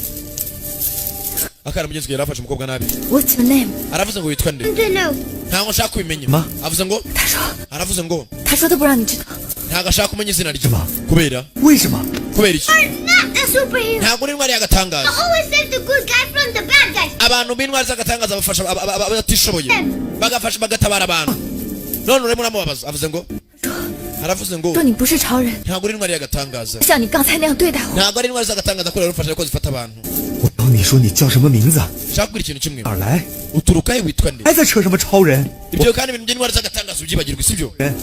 akana mugenzi yari afashe umukobwa nabi What's your name？ aravuze ngo witwa nde I don't know. ntabwo nshaka kubimenya Ma? avuze ngo 他说， aravuze ngo 他说的不让你知道。 ntabwo ashaka kumenya izina rye Ma? kubera 为什么？ kubera iki Not a superhero. ntabwo uri intwari y'agatangaza Always save the good guy from the bad guys. abantu b'intwari z'agatangaza bafasha abatishoboye bagafasha bagatabara abantu none urimo uramubabaza avuze ngo aravuze ngo 说你不是超人， ntabwo uri intwari y'agatangaza 像你刚才那样对待我。 ntabwo ari intwari z'agatangaza ko rero ufasha ko zifata abantu 我当帮你说你叫什么名字？ shakubwira ikintu kimwe 哪儿来？ uturukahe witwa nde 还在扯什么超人？ ibyo kandi ibintu by'intwari z'agatangazo ubyibagirwa sibyo 人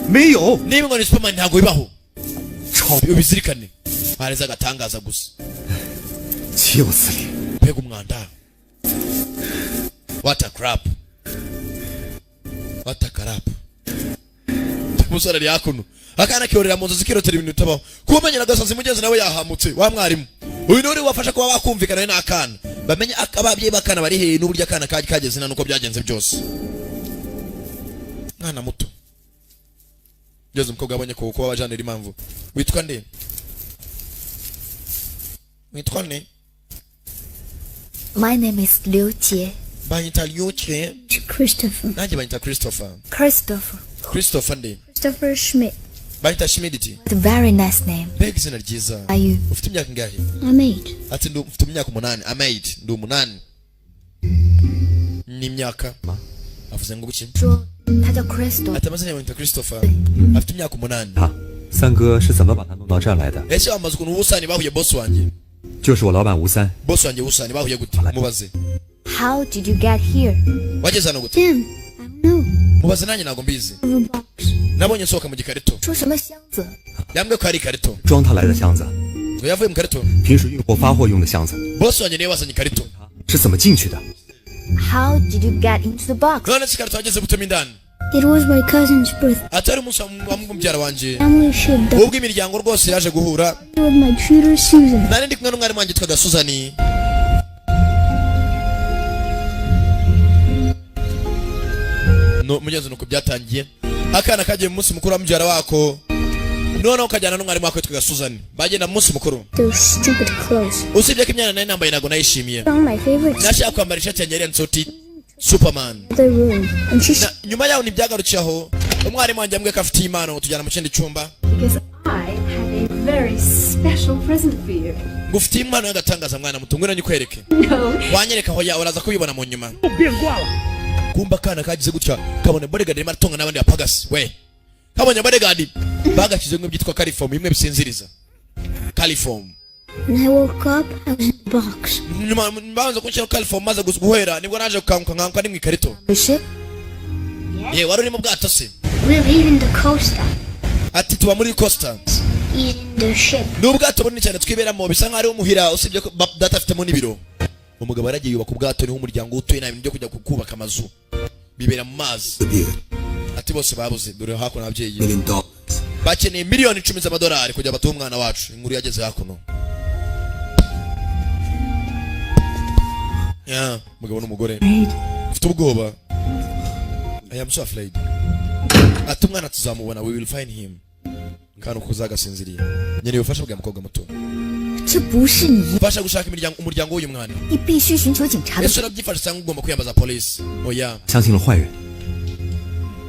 没有 niba ngo ni Superman ntabwo bibaho 超， ubizirikane hari z'agatangaza gusa 岂有此理！ mbega umwanda what a crap what a crap umusore ari hakuno akana kiyorera mu nzu zikirotera ibintu bitabaho kumenyera gasazi mugenzi nawe yahamutse wa mwarimu uyu nuri wafasha kuba bakumvikana n'akana bamenye ababyeyi bakana bari hehe n'uburyo akana kageze nuko byagenze byose mwana muto ngeze umukobwa abonye ko kuba bajanira impamvu witwa nde witwa nde My name is Liu Jie. banyita Liuche Christopher. nanjye banyita Christopher Christopher. nde Christopher Schmidt. banyita Schmidt What a very nice name. mbega izina ryiza Are you? ufite imyaka ingahe I'm 8. ati mfite imyaka 8 amade ndi 8 ni imyaka avuze ngo guki 说他叫 Crystal。 ati amazina yawe yitwa Christopher afite imyaka 8啊，三哥是怎么把他弄到这儿来的？ ese wamaze ukuntu ubusani bahuye boss wanjye 就是我老板吴三， boss wanjye ubusani bahuye gute mubaze How did you get here? wageze hano gute Tim, I don't know. mubaze nanjye ntabwo mbizi Of a box. nabonye nsohoka mu gikarito 说什么箱子？ yambwiye ko ari ikarito 装他来的箱子， ngo yavuye mu karito 平时运货发货用的箱子， boss wanjye niwe wazanye ikarito 是怎么进去的？ How did you get into the box? none se ikarito wageze gutema indani It was my cousin's birthday. atari umunsi wa mubyara wanjye Family showed up ubwo imiryango rwose yaje guhura with my tutor Susan. nari ndi kumwe n'umwarimu wanjye yitwaga Suzani no mugenzi nuko byatangiye akana kagiye mu munsi mukuru wa mubyara wako noneho kajyana n'umwarimu wako yitwaga Suzani bagenda mu munsi mukuru Those stupid clothes. usibye ko imyanya nari nambaye ntabwo nayishimiye Found my favorite nashaka kwambara ishati yanjye yari nsoti Superman the room, and she nyuma yaho ntibyagarukiyeho umwarimu wanjye yambwiye ko afite impano tujyana mu kindi cyumba Because I have a very special present for you. ngo ufite impano y'agatangaza mwana muto ngwino nyikwereke No, wanyereka aho ya uraza kubibona mu nyuma kumba akana kagize gutya kabone bodyguard arimo aratonga n'abandi bapagasi we kabonye bodyguard bagashyize ngo byitwa caliform bimwe bisinziriza caliform When I woke up, I was in the box. nyuma mbanza kunshyira caliform maze guhera nibwo naje gukanguka nkanguka ni mu ikarito The ship? wari uri mu bwato se We're leaving the coaster. ati tuba muri costa He's in the ship. ni ubwato bunini cyane twiberamo bisa nkaho ari umuhira usibye ko data afitemo n'ibiro umugabo yaragiye yubaka ubwato niho umuryango utuye nta bintu byo kujya kubaka amazu bibera mu mazi ati bose babuze dore hakuno ababyeyi bakeneye miliyoni 10 z'amadolari kugira batuhe umwana wacu inkuru yageze hakuno ya mugabo n'umugore ufite ubwoba I am so afraid ati umwana tuzamubona we will find him kandi uko uzagasinziriye nyene ubufasha bwa mukobwa muto 这不是你， fasha gushaka umuryango w'uyu mwana 你必须寻求警察的。 ese urabyifasha cyangwa ugomba kwiyambaza polisi oya 相信了坏人，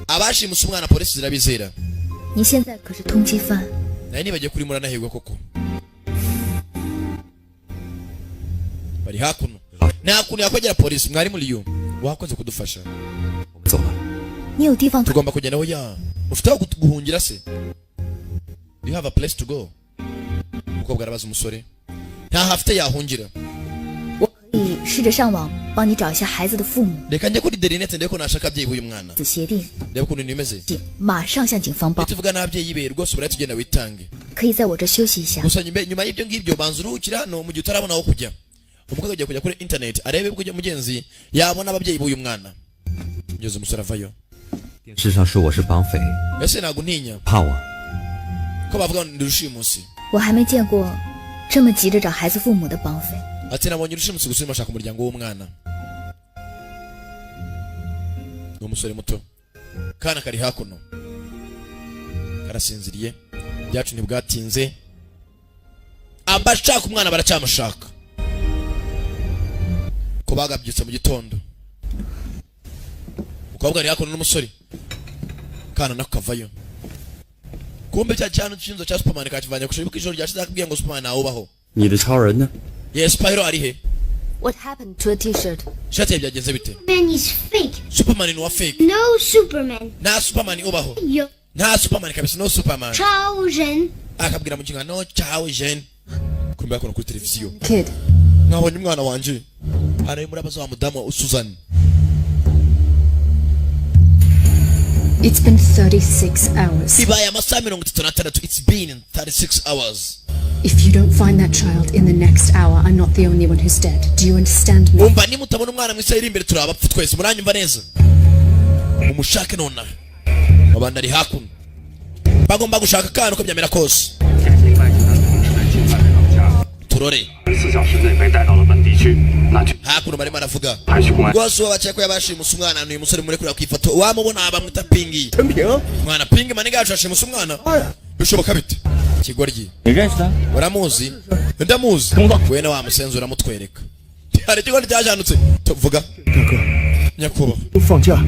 abashimuse umwana polisi zirabizera 你现在可是通缉犯， naye nibagiye kuri muranahirwa koko bari hakuno nta kuntu yakwegera polisi mwari muri yo wakoze kudufasha 我们走了。 你有地方可 tugomba kugenda oya ufite aho guhungira se you have a place to go umukobwa arabaza umusore nta hafite yahungira 我可以试着上网帮你找一下孩子的父母， reka njye kuri interineti ndebe ko nashaka ababyeyi b'uyu mwana 此协定， ndebe ukuntu bimeze 马上向警方报。 tuvuga n'ababyeyi be rwose uraye tugenda witange 可以在我这休息一下。 gusa nyuma y'ibyo ngibyo banza uruhukira no mu gihe utarabona aho kujya umukobwa agiye kujya kuri internet arebe kujya mugenzi yabona ababyeyi b'uyu mwana ngeze umusore avayo 电视上说我是绑匪， ese ntabwo ntinya 怕我。 ko bavuga ngo ndi rushimusi 我还没见过这么急着找孩子父母的绑匪。 ati nabonye rushimusi gusa urimo ashaka umuryango w'umwana ni umusore muto kana kari hakuno karasinziriye byacu ntibwatinze abashaka umwana baracyamushaka ko bagabyutse mu gitondo umukobwa ari hakuno n'umusore kana nako kavayo kumbe cya cyane cyinzo cya Superman kakivanye kushibuka ijoro ryashize akubwiye ngo Superman awubaho 你的超人呢？ yes Spyro ari he What happened to a T-shirt? shati ye byagenze bite Man is fake. Superman ni wa fake No Superman. nta Superman ubaho Yo. nta Superman kabisa no Superman Chao Zhen. akabwira mu kingano cyawe Jean kumbe yakono kuri televiziyo kid, mwabonye umwana wanje hari muri abaza wa mudamu Susan. It's been 36 hours. Ibaye amasaha 36. It's been 36 hours. If you don't find that child in the next hour, I'm not the only one who's dead. Do you understand me? Umva nimutabona umwana mwisa iri imbere turabapfa twese muranyumva neza. Umushake nona. Abandi ari hakuno. Bagomba gushaka kana uko byamera kose. Turore. 4小时内被带到了本地区，那就 hakuno barimo aravuga 还需公安。 rwose uwo bakeka ko yabashimusa umwana n'uyu musore muri kureba ku ifoto wamubona bamwita Pingi. 陈平， Mwana Pingi maniga yacu ashimusa umwana. Bishoboka bite? Kigoryi. 你认识他？ Uramuzi? Ndamuzi. Wena wa musenzi uramutwereka. Hari ikigo cyajanutse. Tuvuga. 大哥， Nyakuba. 都放假，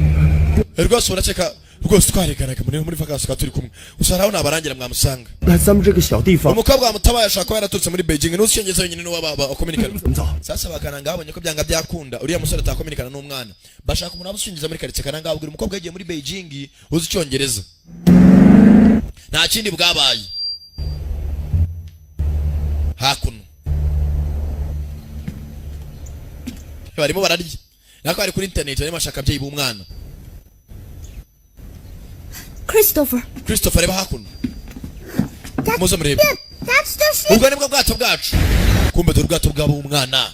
Rwose urakeka rwose twareganaga muri vacances ka turi kumwe. Usaraho nabarangira mwamusanga. 来咱们这个小地方， Umukobwa wa mutabaye ashaka ko yaraturutse muri Beijing n'ucyengeza wenyine no bakominikana. 怎么走？ Sasa bakananga babonye ko byanga byakunda uriya musore atakominikana n'umwana. Bashaka umuntu abushingiza muri karitsiye kananga abwira umukobwa yagiye muri Beijing uzi icyongereza. Nta kindi bwabaye. Hakuno. Barimo bararya. Nako ari kuri internet barimo bashaka byayi b'umwana. Christopher reba hakuno. Muzo murebe. That's the ship. Ubwo nibwo bwato bwacu. Kumbe dore ubwato bwabo umwana.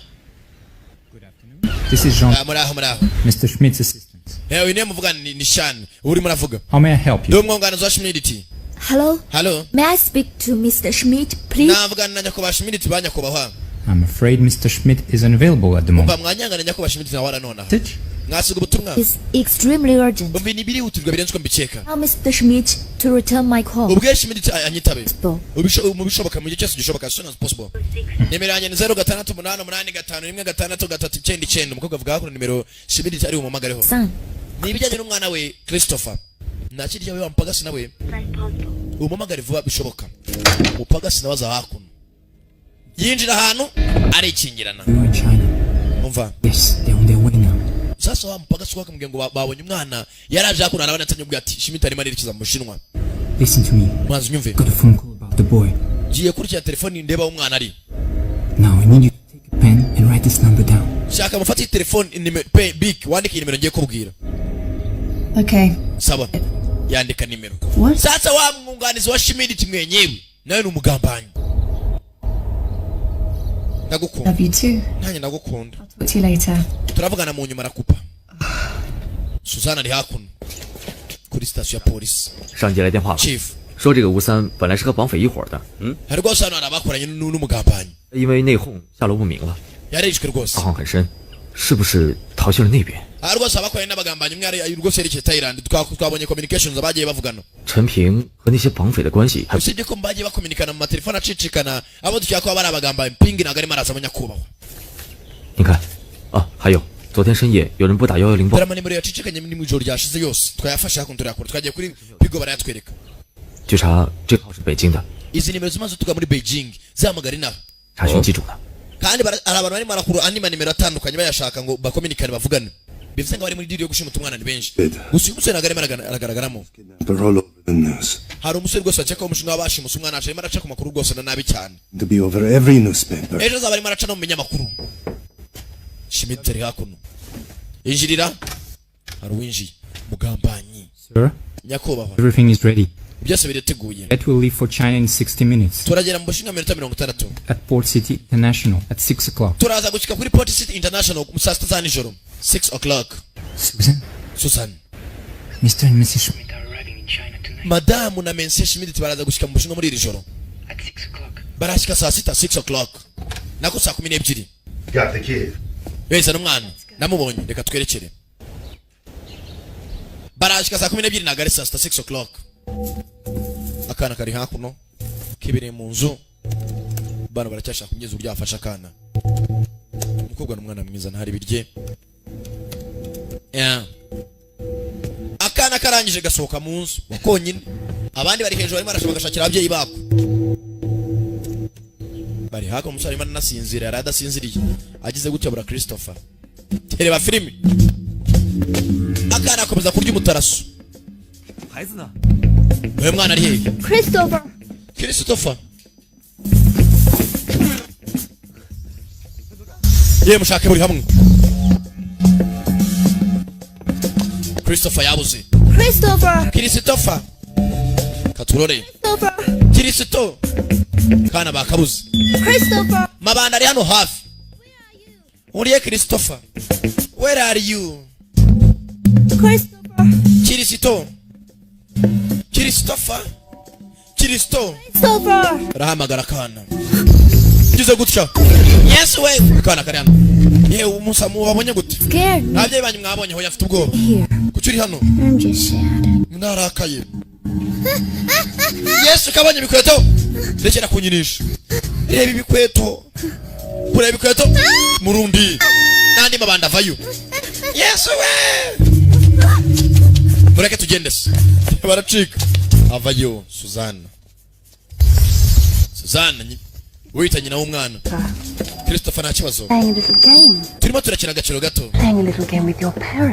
This is Jean, Muraho. Mr. Schmidt's assistant. Uyu niwe muvugana ni Shan. Uri muravuga. How may I help you? Ndi umwunganizi wa Schmidt. Hello? Hello. May I speak to Mr. Schmidt, please? Navugana na nyakubahwa Schmidt banyakubahwa. I'm afraid Mr. Schmidt is unavailable at the moment. Umva mwanyangana nyakubahwa Schmidt na wara nona. Message? Mwasiga ubutumwa. It's extremely urgent. Umva ni biri hutirwa birenze ko mbikeka. Tell Mr. Schmidt to return my call. Ubwe Schmidt anyitabe. Possible. Ubishoboka mu gihe cyose gishoboka as soon as possible. Nimero yanjye ni 0688856339. Umukobwa avuga hakuna nimero Schmidt ari umumagareho. Son, Ni ibijyanye n'umwana we Christopher. Nakirya we wampagasi nawe. Umumagare vuba bishoboka. Upagasi nawe aza hakuno. Yinjira ahantu arikingirana. You are in China. Umva. Yes, they're on their way now. Sasa wampagasi wakamubwira ngo babonye umwana yaraje hakuno arabana atanye ubwo ati Schmidt arimo arerekeza mu Bushinwa. Listen to me. Mwanzi nyumve. Got a phone call about the boy. Giye kurikira telefoni ndeba umwana ari. Now I need you to take a pen and write this number down. Shaka mufati telefoni big wandike nimero ngiye kubwira. Okay. Saba. Yandika nimero. What? Sasa wa mwunganizi wa Schmidt mwenyewe nawe ni umugambanyi. Ndagukunda. Love you too. Nanjye ndagukunda. Talk to you later. Turavugana mu nyuma arakupa. Suzana ari hakuno. Kuri station ya polisi. 上级来电话了， Chief. 说这个吴三本来是和绑匪一伙的， Hari rwose hano hari abakoranye n'umugambanyi. 因为内讧下落不明了， Yarishwe rwose. 大荒很深，是不是逃去了那边？ Hari rwose abakoranye n'abagambanyi umwe ari rwose yerekeye Thailand twabonye communications abagiye bavugana. 陈平和那些绑匪的关系还 Usibye ko mbagiye bakominikana mu matelefone acicikana abo dukeka ko bari abagambanyi Ping ntabwo arimo araza nyakubahwa. 你看，啊，还有昨天深夜有人拨打110报， Dore amanimero yacicikanye mu ijoro ryashize yose twayafashe hakuno turayakora twagiye kuri Pigo barayatwereka. 据查这个号是北京的， Izi nimero zimaze tuga muri Beijing zamagara inaha. 查询机主呢。 Kandi hari abantu barimo barakura andi manimero atandukanye bayashaka ngo bakominikane bavugane. Bivuze ngo bari muri deal yo gushimuta umwana ni benshi. Gusa uyu musore ntabwo arimo aragaragaramo. They're all over the news. Hari umusore rwose akeka ko umushinga w'abashimusa umwana arimo araca ku makuru rwose na nabi cyane. To be over every newspaper. Ejo azaba arimo araca no mu binyamakuru. Schmidt ari hakuno. Injirira. Hari uwinjiye. Mugambanyi. Sir, Nyakubahwa. everything is ready. Byose birateguye. It will leave for China in 60 minutes. Turagera mu Bushinwa minota 60. At Port City International at 6 o'clock. Turaza gushyika kuri Port City International mu saa 6 za nijoro. 6 o'clock. Susan, Susan. Mr. and Mrs. Schmidt. Madamu na Mense Schmidt baraza gushyika mu Bushinwa muri iri joro. Barashyika saa 6 6 o'clock. Nako saa 12. Got the kid. Weza n'umwana. Namubonye reka twerekere. Barashyika saa 12 na gare saa 6 o'clock. Akana kari hakuno. Kibere mu nzu. Bana baracyashaka kugeza uburyo afasha akana. Umukobwa n'umwana mwiza ntari birye. Yeah. Akana karangije gasohoka mu nzu wakonyine. Abandi bari hejuru barimo barashaka gashakira ababyeyi bako. Bari hako umusore arimo anasinzira yari adasinziriye. Agize gutya bura Christopher. Tereba filimi. Akana akomeza kurya umutaraso. 孩子呢？ Uyu mwana ari hehe? Christopher. Christopher. ye mushake buri hamwe. Christopher yabuze. Christopher katurore. Kristo kana bakabuze. Mabanda ari hano hafi. Uriye Christopher, where are you? Kristo rahamagara kana gize gutya. Yes we kana kari hano. Yewe umusa mubabonye gute? Nabye banyu mwabonye ho yafite ubwoba. Kucuri hano narakaye. Yes kabonye bikweto ndekera kunyinisha. Reba ibikweto kureba ibikweto murundi nandi mabanda vayo. Yes we mureke tugendese baracika avayo. Suzanne wita nyina w'umwana. Christopher nta kibazo. Turimo turakina agaciro gato.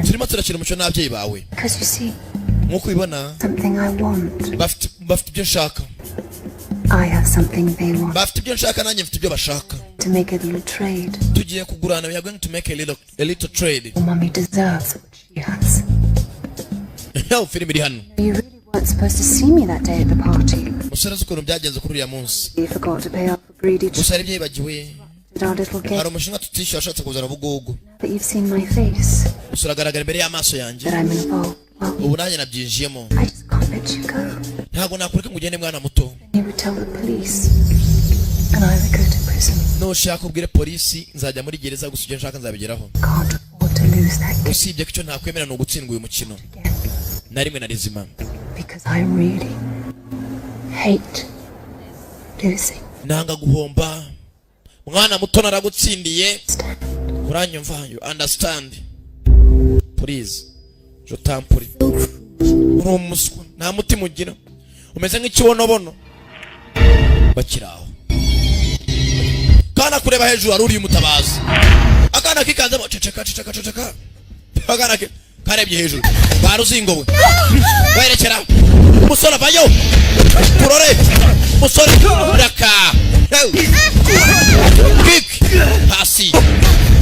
Turimo turakina umuco n'ababyeyi bawe. Nkuko ubibona bafite ibyo nshaka. Bafite ibyo nshaka nanjye mfite ibyo bashaka. Tugiye kugurana. We are going to make a little trade. Mommy deserves what she has. Film iri hano. You really weren't supposed to see me that day at the party. Musore zuko byagenze kuri uriya munsi. You forgot to pay off for greedy. Musare byibagiwe. Our little game. Hari umushinga tutishyura ashatse kuzana bugugu. But you've seen my face. Usuragaragara imbere y'amaso yanjye. That I'm involved. Ubu nanjye nabyinjiyemo. I just can't let you go. Ntabwo nakureka ngo ugende mwana muto. You would tell the police. And I would go to prison. Nushaka ubwire polisi nzajya muri gereza gusa ibyo nshaka nzabigeraho. Can't afford to lose that game. Usibye ko icyo ntakwemera ni ugutsindwa uyu mukino. Na rimwe na rizima. Because I really hate losing. Nanga guhomba. Mwana muto naragutsindiye. Uranyumva? You understand? Please. Je t'en prie. Umuswa nta mutima ugira. Umeze nk'ikibonobono. Bakiraho. Kana kureba hejuru ari uri mutabazi. Akana kikanze ceceka. Akana karebye hejuru. Baruzingo we. Werekera. Musore vayo. Kurore. Musore raka. Kick. Hasi.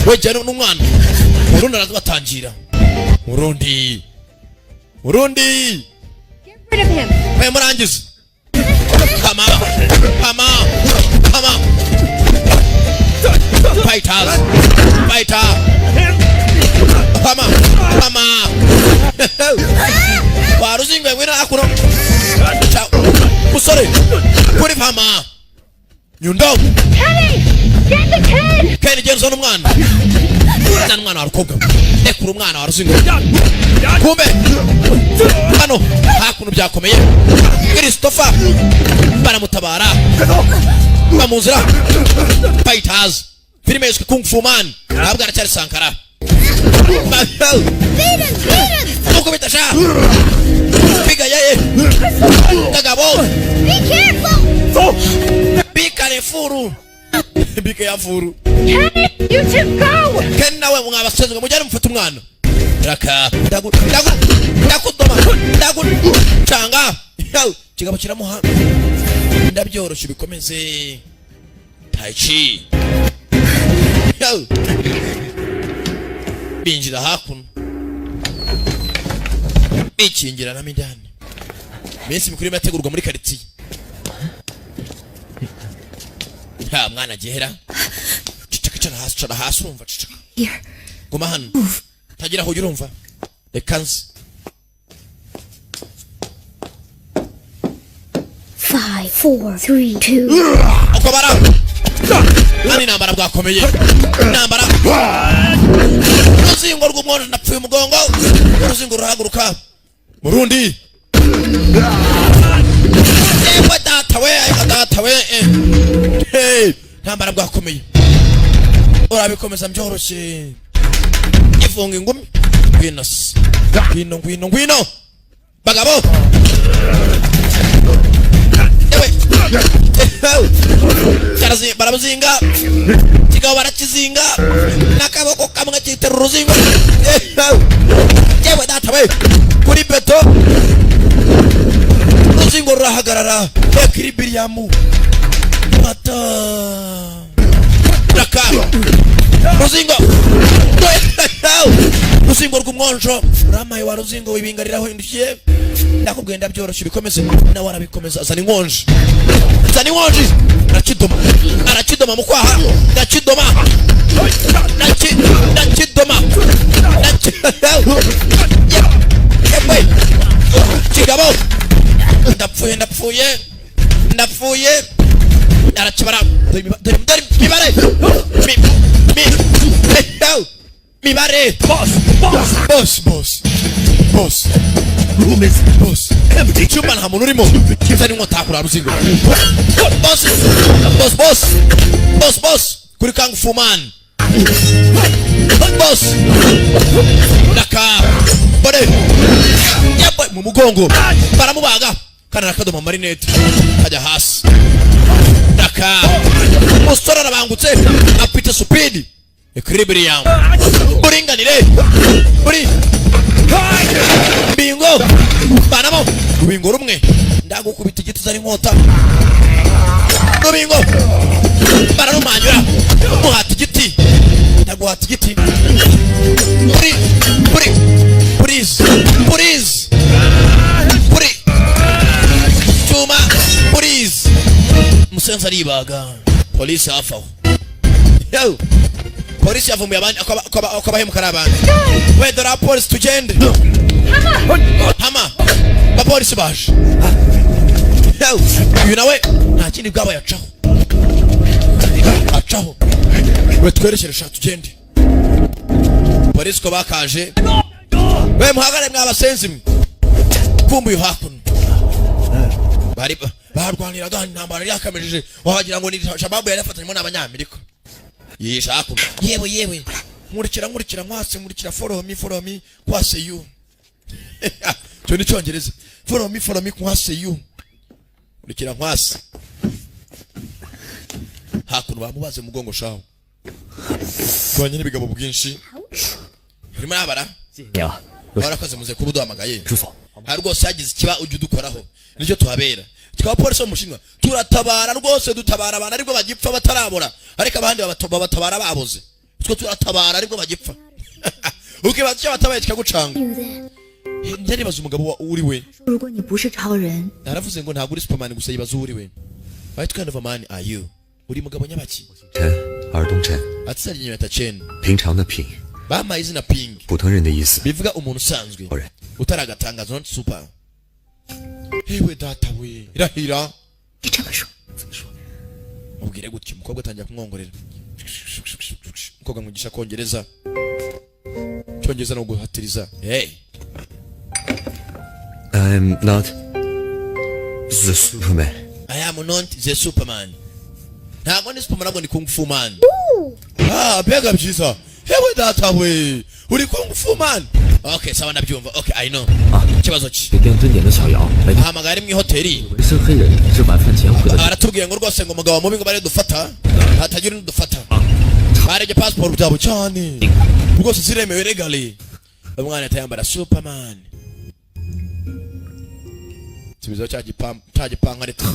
Wejana n'umwana. Urundi arabatangira. Urundi. Get rid of him. Hey murangiza. Come on. Fighters. Come on. Waruzingwe wina akuno. Musore. Kuri fama. Nyundo. Kenny! Get the kid! Kenny Jensen umwana. Umwana warukoga. Ekuru umwana waruzingwe. Kumbe. Hano hakuno byakomeye. Christopher baramutabara. Bamuzira. Fighters. Filime yiswe Kung Fu Man. Ntabwo aracyari Sankara. Uko bitasha. Piga yeye. Kagabo. Be careful! Be careful. Be careful. Kenny, you should go! Kenny nawe mwabasezwe mujyane mufata umwana. Raka. Ndakudoma. Changa. Kigabo kiramuha. Ndabyoroshe bikomeze. Tai Chi. Binjira hakuno. Bikingira na midani. Mesi mikuru yategurwa muri quartier. Ha mwana gihera. Cara hasi urumva cicaka. Here. Guma hano. Tagira aho urumva. Rekansi. 5, 4, 3, 2. Akobara. Nani nambara bwakomeye. Nambara. Uruzingo rw'umwono napfuye umugongo. Uruzingo ruhaguruka. Murundi. Ewa data we. Hey, nambara bwakomeye. Urabikomeza mbyoroshye. Ifunga ingumi. Ngwino. Bagabo. Ewe. Baramuzinga. Kigabo barakizinga. Nakaboko kamwe kitera uruzingo. Ewe data we. Kuri beto. Uruzingo rurahagarara. Ekiribiriyamu. Mata. Raka. ruzingo ruzingo rw'umwonjo uramaye wa ruzingo wibingariraho indukiye ndakubwiye ndabyoroshye bikomeze nawe arabikomeza zana inkonji arakidoma mu kwaha ndakidoma kigabo ndapfuye arakibara mibare boss Room is empty. Icyumba nta muntu urimo zana inkota kuri ruzingo boss kuri Kung Fu Man boss daka bode yabwe mu mugongo baramubaga kana nakadoma marinette kajya hasi daka musore arabangutse apita speed equilibrium buringanire buri bingo banamo rubingo rumwe ndagukubita igiti zari inkota rubingo baranumanyura muhata igiti ndaguhata igiti puri cyuma purize musenza aribaga polisi hafi aho yo polisi yavumbuye abandi akabahemuka ari abandi wedora polisi tugende hama bapolisi baje uyu nawe nta kindi bwaba acaho we twerekeresha tugende polisi ko bakaje we muhagare mwabasenzi mwe kumbuye hakuno bari barwaniraga intambara yakamejeje wagira ngo ni shababu yarafatanyemo n'abanyamerika yisha hakuno yewe nkurikira mwase follow me kwase you cyo ni cyongereza follow me kwase you nkurikira nkwase hakuno bamubaze mugongo shaho twanye n'ibigabo bwinshi urimo nabara barakoze muze kubuduhamagaye hari rwose yagize ikiba ujye udukoraho nicyo tuhabera tukaba polisi umushinwa turatabara rwose dutabara abantu ariko bagipfa batarabora ariko abandi batabara baboze twe turatabara ariko bagipfa ukibaza icyo batabaye kikagucanga ndaribaza umugabo uri we naravuze ngo ntabwo uri Superman gusa yibaza uri we what kind of a man are you uri mugabo nyabaki atsa nyata Chen 平常的平 bama izina ping 普通人的意思 bivuga umuntu usanzwe utaragatangaza not super hewe data we irahira ubwire gutyo umukobwa atangira kumwongorera umukobwa mwigisha kongereza cyongereza no guhatiriza hey I'm not the Superman. I am not the Superman. Ntabwo ndi Superman, ntabwo ndi Kung Fu Man. Bega byiza. Hewe data we. Uri Kung Fu Man. Okay, sawa ndabyumva. Okay, I know. Kibazo ki. 店蹲点的小姚来 hamagara imwe hoteli. 纹身黑人是晚饭前回的。 aratubwiye ngo rwose ngo umugabo mubi ngo bare dufata hatagira n'udufata. Bareje passport byabo cyane. Rwose ziremewe legally. Umwana atayambara Superman. Tubizo cyagipanga leta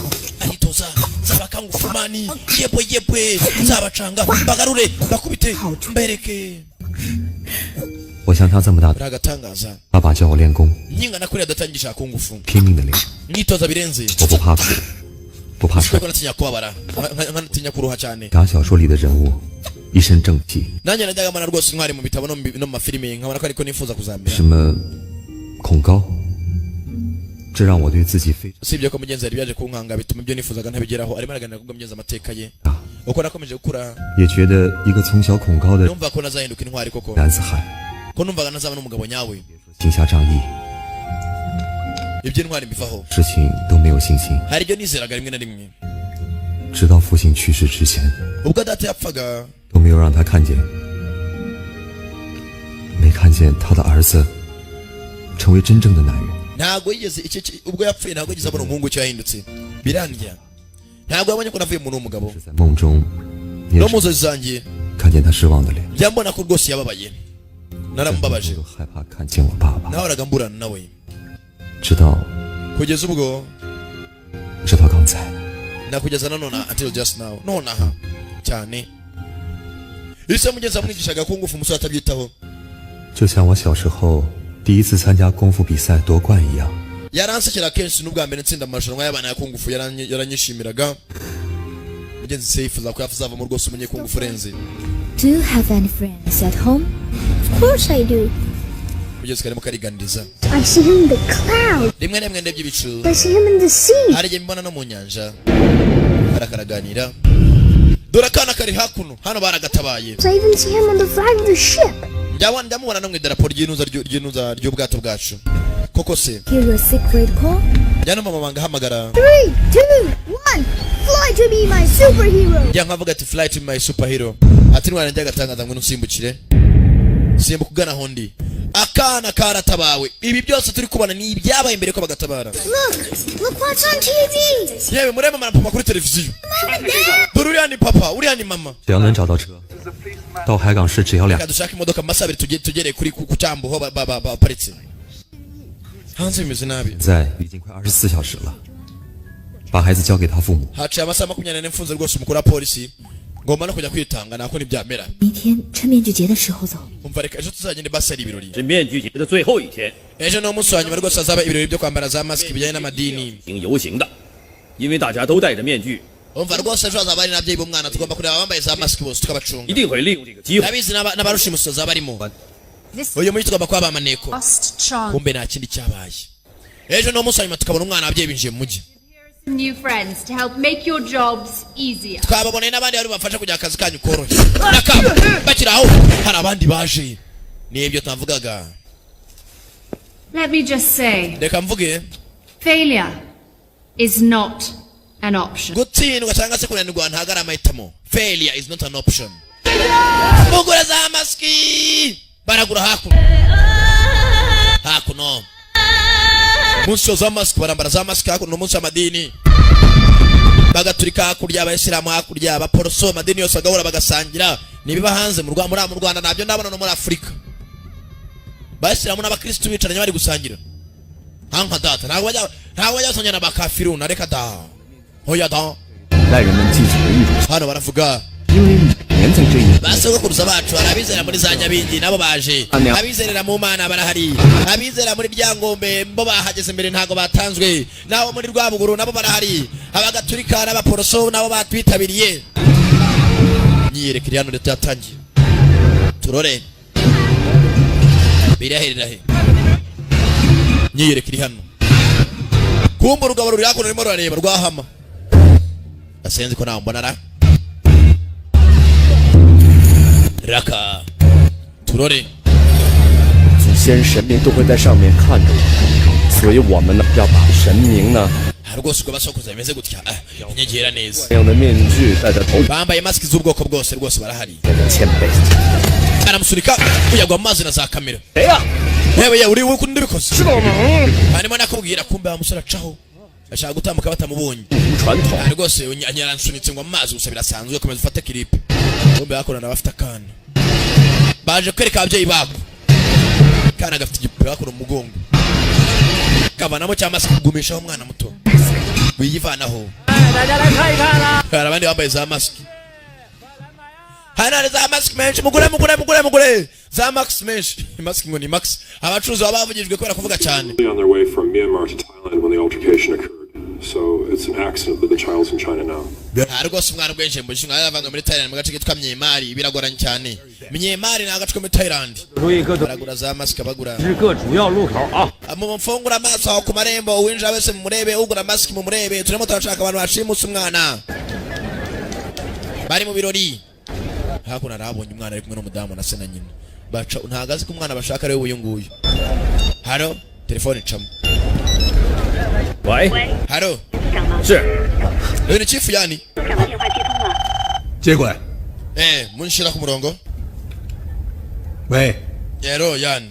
ahitoza zaba Kung Fu Man yebwe zabacanga bagarure bakubite mbereke 我像他这么大的 ragatangaza 爸爸教我练功 nyinga nakuri adatangisha Kung Fu 拼命的练 nitoza birenze 我不怕苦不怕摔 ko natinya kubabara natinya kuruha cyane 打小说里的人物一身正气 nanjye najyaga mana rwose intwari mu bitabo no mu mafilime nkabona ko ariko nifuza kuzamera 什么恐高 这让我对自己非 usibye ko mugenzi yari byaje kunkanga bituma ibyo nifuzaga ntabigeraho arimo araganira kubwo mugenzi amateka ye uko nakomeje gukura 也觉得一个从小恐高的 numva ko nazahinduka intwari koko 男子汉 ko numvaga nazaba n'umugabo nyawe 行侠仗义 ibyo intwari mbivaho 事情都没有信心 hari ibyo nizeraga rimwe na rimwe 直到父亲去世之前 ubwo data yapfaga 都没有让他看见没看见他的儿子成为真正的男人 ntago yigeze ubwo yapfuye ntago yigeze abona umuhungu cyo yahindutse birandya ntago yabonye ko navuye mu n'umugabo 在梦中 no mu nzozi zanjye 看见他失望的脸 byambona ko rwose yababaye naramubabaje 都害怕看见我爸爸 nahoraga mburana nawe 直到 kugeza ubwo 直到刚才 nakugeza nanone until just now nonaha cyane ise mugenzi amwigishaga kungufu umusore atabyitaho 就像我小时候第一次参加功夫比赛夺冠一样。 yaransekera kenshi n'ubwa mbere nsinda amarushanwa y'abana ya kungufu yaranyishimiraga mugenzi se yifuza ko yazavamo rwose umunyekungufu urenze. Do you have any friends at home? Of course I do. mugenzi karimo kariganiriza. I see him in the clouds. rimwe na rimwe ndebye ibicu. I see him in the sea. hari igihe mbona no mu nyanja barakaraganira. dore akana kari hakuno hano baragatabaye. I even see him on the flag of the ship. ndamubona no mu idarapo ry'inuza ry'ubwato bwacu. koko se Hear a secret call. jyana mama banga hamagara. 3, 2, 1. Fly to be my superhero. jya nkavuga ati fly to my superhero. ati nwana njya gatangaza ngo nusimbukire. simbuka ugana hondi. akana karatabawe. ibi byose turi kubona ni ibyabaye imbere ko bagatabara. Look what's on TV. yewe murebe mama kuri televiziyo. dore uriya ni papa uriya ni mama. 只要能找到车，到海港市只要2。 dushaka imodoka mu masaha abiri tugereye kuri ku cyambu ho baparitse. hanze bimeze nabi. 现在已经快24小时了，把孩子交给他父母。 haciye amasaha 24 mfunze rwose umukuru wa polisi. ngomba no kujya kwitanga nako ntibyamera. 明天趁面具节的时候走。 umva reka ejo tuzagende basari ibirori. 是面具节的最后一天， ejo ni umunsi wa nyuma rwose hazaba ibirori byo kwambara za masiki bijyanye n'amadini. 行游行的，因为大家都戴着面具， umva rwose ejo hazaba hari n'ababyeyi b'umwana tugomba kureba abambaye za masiki bose tukabacunga. 一定会利用这个机会。 ndabizi n'abarushimusi bazaba barimo. uyu munsi tugomba kuba amaneko. kumbe nta kindi cyabaye. ejo ni umunsi wa nyuma tukabona umwana ababyeyi binjiye mu mujyi. New friends to help make your jobs easier. twababoneye n'abandi bari bafasha kugira akazi kanyu korohe. bakiri aho hari abandi baje. nibyo twavugaga. Let me just say, reka mvuge failure is not an option. gutsindwa cyangwa se kunanirwa ntabwo ari amahitamo. failure is not an option. mugura za masiki baragura hakuno munsi za masiki barambara za masiki hakuno munsi y'amadini bagaturika hakurya abayisilamu hakurya abaporoso amadini yose agahura bagasangira nibiba hanze mu Rwanda nabyo ndabona no muri Afurika bayisilamu n'abakristo bicaranye bari gusangira hanka data ntabwo bajya basangana n'abakafiruna reka da hoya da 带人们记起了一种， hano baravuga 因为每年在这一年， basogokuruza bacu arabizera muri za Nyabingi nabo baje abizerera mu Mana barahari abizera muri Ryangombe bo bahageze mbere ntago batanzwe nabo muri Rwabuguru nabo barahari abagaturika n'abaporoso nabo batwitabiriye nyiyerekere hano leta yatangiye turore biraherera he nyiyerekere hano kumba urugabo ruri hakuno rurimo rurareba rwahama asenze ko nawe mbona ra Raka turore 祖先神明都会在上面看着我，所以我们呢要把神明呢 rwose uko basokuza bimeze gutya inyegera neza 这样的面具戴在头， bambaye mask z'ubwoko bwose rwose barahari 谦卑。 aramusunika uyagwa mu mazi na za kamera 谁呀？ yewe uri uko ndibikoze 是老蒙， hanyuma nakubwira kumbe amusore acaho ashaka gutambuka batamubonye 传统。 rwose anyaransunitse ngo amazi gusa birasanzwe komeza ufate clip kumbe bakorana bafite akana baje kwereka ababyeyi babo kana gafite igipupe bakora mu mugongo kavanamo cyangwa se kugumishaho umwana muto wiyivanaho hari abandi bambaye za mask hari za mask menshi mugure za mask menshi mask ngo ni max abacuruzi baba bavugijwe kubera kuvuga cyane On their way from Myanmar to Thailand when the altercation occurred. So it's an accident that the child's in China now. rwose umwana ubwenje mu gishinga yavanga muri Thailand mu gace kitwa Myanmar biragoranye cyane Myanmar ni agace ko muri Thailand baragura za mask bagura 10个主要路口啊。 mu mfungura amaso aho ku marembo uwinjira wese murebe ugura mask mu murebe turimo turashaka abantu bashimusa umwana bari mu birori hakuno arabonye umwana ari kumwe n'umudamu na se na nyina baca ntagazi ko umwana bashaka ari uyu nguyu haro telefone icamo 喂， haro 是 uyu ni chief yani 接过来。 munshira ku murongo 喂， yero yani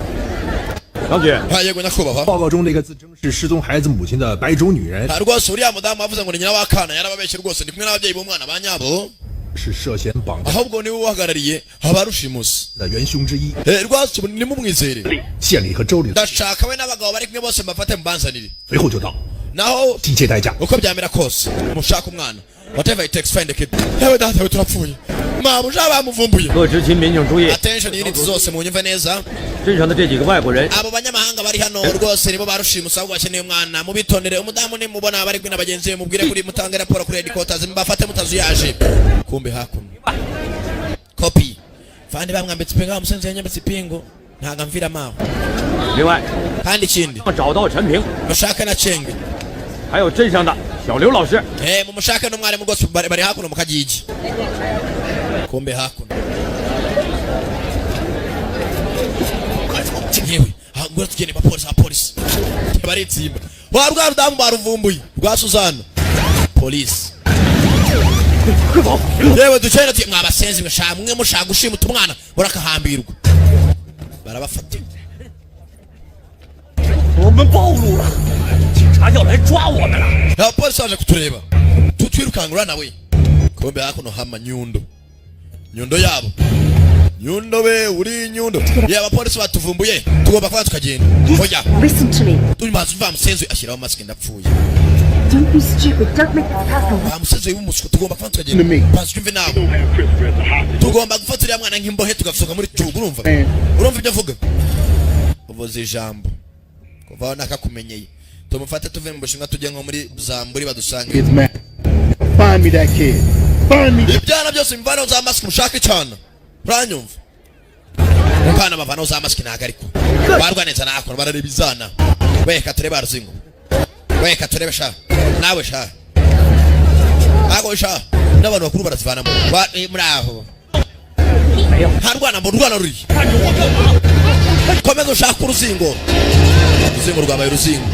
张局， yego nyakubahwa 报告中那个自称是失踪孩子母亲的白种女人， rwose uriya mudamu avuze ngo ni nyina w'akana yarababeshye rwose ndi kumwe n'ababyeyi b'umwana ba nyabo 是涉嫌绑架 ahubwo niwe uhagarariye abarushimusi 的元凶之一。 rwose ubu nimumwizere 县里和州里 ndashaka we n'abagabo bari kumwe bose mbafate mubanzanire 随后就到， naho 一切代价。 uko byamera kose mushaka umwana whatever it takes find the kid yewe data we turapfuye mabuja bamuvumbuye 各执勤民警注意 attention units zose munyumve neza 镇上的这几个外国人 abo banyamahanga bari hano rwose nibo barushimusa ahubwo bakeneye umwana mubitondere umudamu ni mubona bari kwina bagenzi be mubwire kuri mutange raporo kuri headquarters mbafate mutazuyaje kumbe hakuno copy fandi bamwambitse pinga umusenzi yanyambitse pingo ntaga mvira maho 另外 kandi ikindi 找到陈平 mushaka na Chenge 还有镇上的小刘老师 mumushaka n'umwarimu rwose bari hakuno mu kagigi kumbe hakuno yewe ngura tugene abapolisi baritsimba wa rwa rudamu baruvumbuye rwa Suzana polisi yewe ducene ati mwabasenzi mwashaka mwe mushaka gushimuta umwana burakahambirwa barabafata 我们暴露了警察要来抓我们了 abapolisi baje kutureba tutwirukangura nawe kumbe hakuno hama nyundo yabo nyundo we uri nyundo ye abapolisi batuvumbuye tugomba kwa tukagenda oya Listen to me. tumaze uva musenzi ashyiraho mask ndapfuye Don't be stupid. Don't make this happen. musenzi w'umuswa tugomba kwa tukagenda pasumve nawe tugomba gufatira mwana nk'imbohe tugasoka muri tugu urumva ibyo avuga uvuze ijambo kuva nakakumenyeye tumufate tuve mu bushinga tujye nko muri Zamburi badusange Find me that kid. Find me. ibyana byose mvana za mask mushake cyane uranyumva Mpana bavana za mask ntago ariko barwaneza nakora barareba izana weka tureba ruzingo weka turebe sha nawe sha ago sha n'abantu bakuru barazivana muri aho harwana ruri komeza ushaka uruzingo rwabaye uruzingo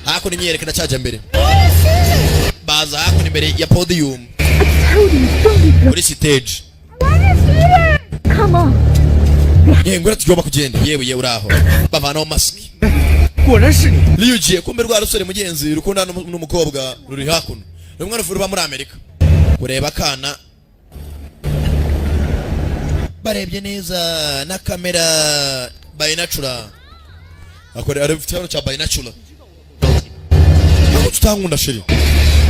hako nimyerekana cyaje mbere baza hako imbere ya podium muri stage Come on. ngura tugomba kugenda yewe uraho bavanaho mask 果然是你 liyugiye kumbe rwa rusore mugenzi rukunda n'umukobwa ruri hakuno rumwe ruvuye muri Amerika ureba kana barebye neza na kamera binatural akore arifite cya binatural tutangunda shiri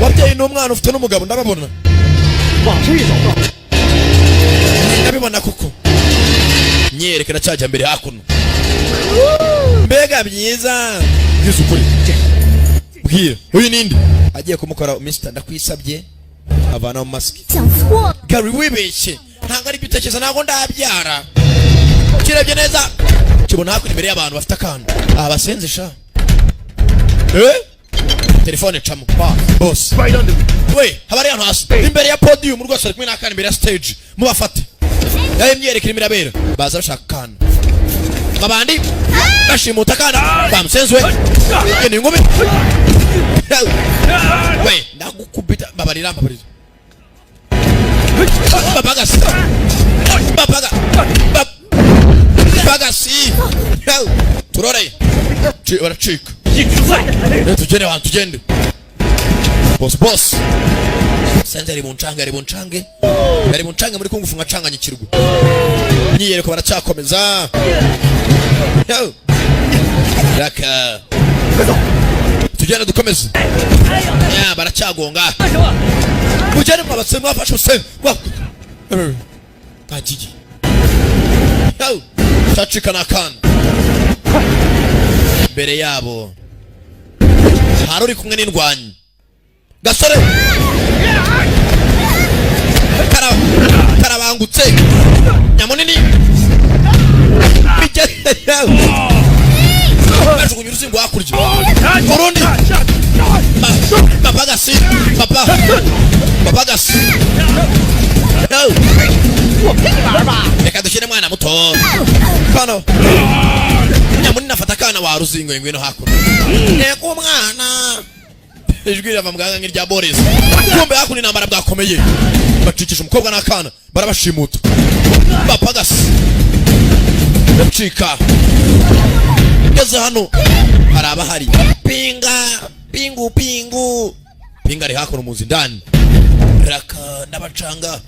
wabyaye n'umwana ufite n'umugabo ndababona ndabibona kuko nyerekana cyaje mbere hakuno mbega byiza by'ukuri bwira uyu ninde agiye kumukora Mr ndakwisabye avana mu mask Gary wibeshye ntabwo ari bitekereza ntabwo ndabyara kirebye neza kibona hakuno imbere y'abantu bafite akanda abasenzesha telefone chamo boss we habari hano hasi imbere ya podium rwose ari kumwe n'akana imbere ya stage mubafate yaye myerekera imirabera baza bashaka kana babandi bashimuta kana bamusenzwe ni ngome we ndagukubita babarira babagasi turore baracika tugende boss senze ari bunchange muri kungufu ngacanganya ikirwa nyiyereko baracyakomeza raka tugende dukomeze baracyagonga mujyane mwabatse mwafashe use tajiji tacika nakana mbere yabo hari uri kumwe n'indwanyi gasore karabangutse nyamunini bajugunya uruzingo hakurya urundi babagasi reka dushyire mwana muto kano nyamunini afata akana wa ruzingo ngwino hakurya nteko umwana ijwi rava muganga nk'irya Boris kumbe hakuno intambara bwakomeye bacikisha umukobwa n'akana barabashimuta bapagasi bacika ngeze hano hari abahari pingu ari hakuno muzi ndani raka ndabacanga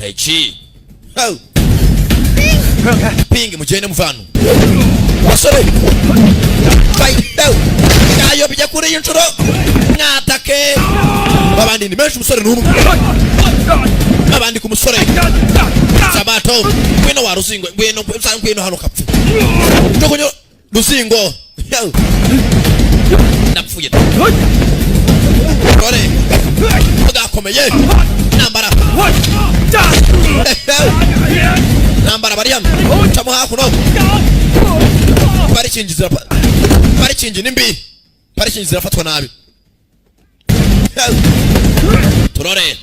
taichi pingi mugende muvano basore kayo bijya kuri y'inshuro mwatake abandi ni menshi umusore n'umwe abandi ku musore Sabato ngwino wa Ruzingo ngwino hano kapfu ndokonyo Ruzingo napfuye kore ugakomeye nambara bari hano tamu hakuno parikingi nimbi parikingi zirafatwa nabi turore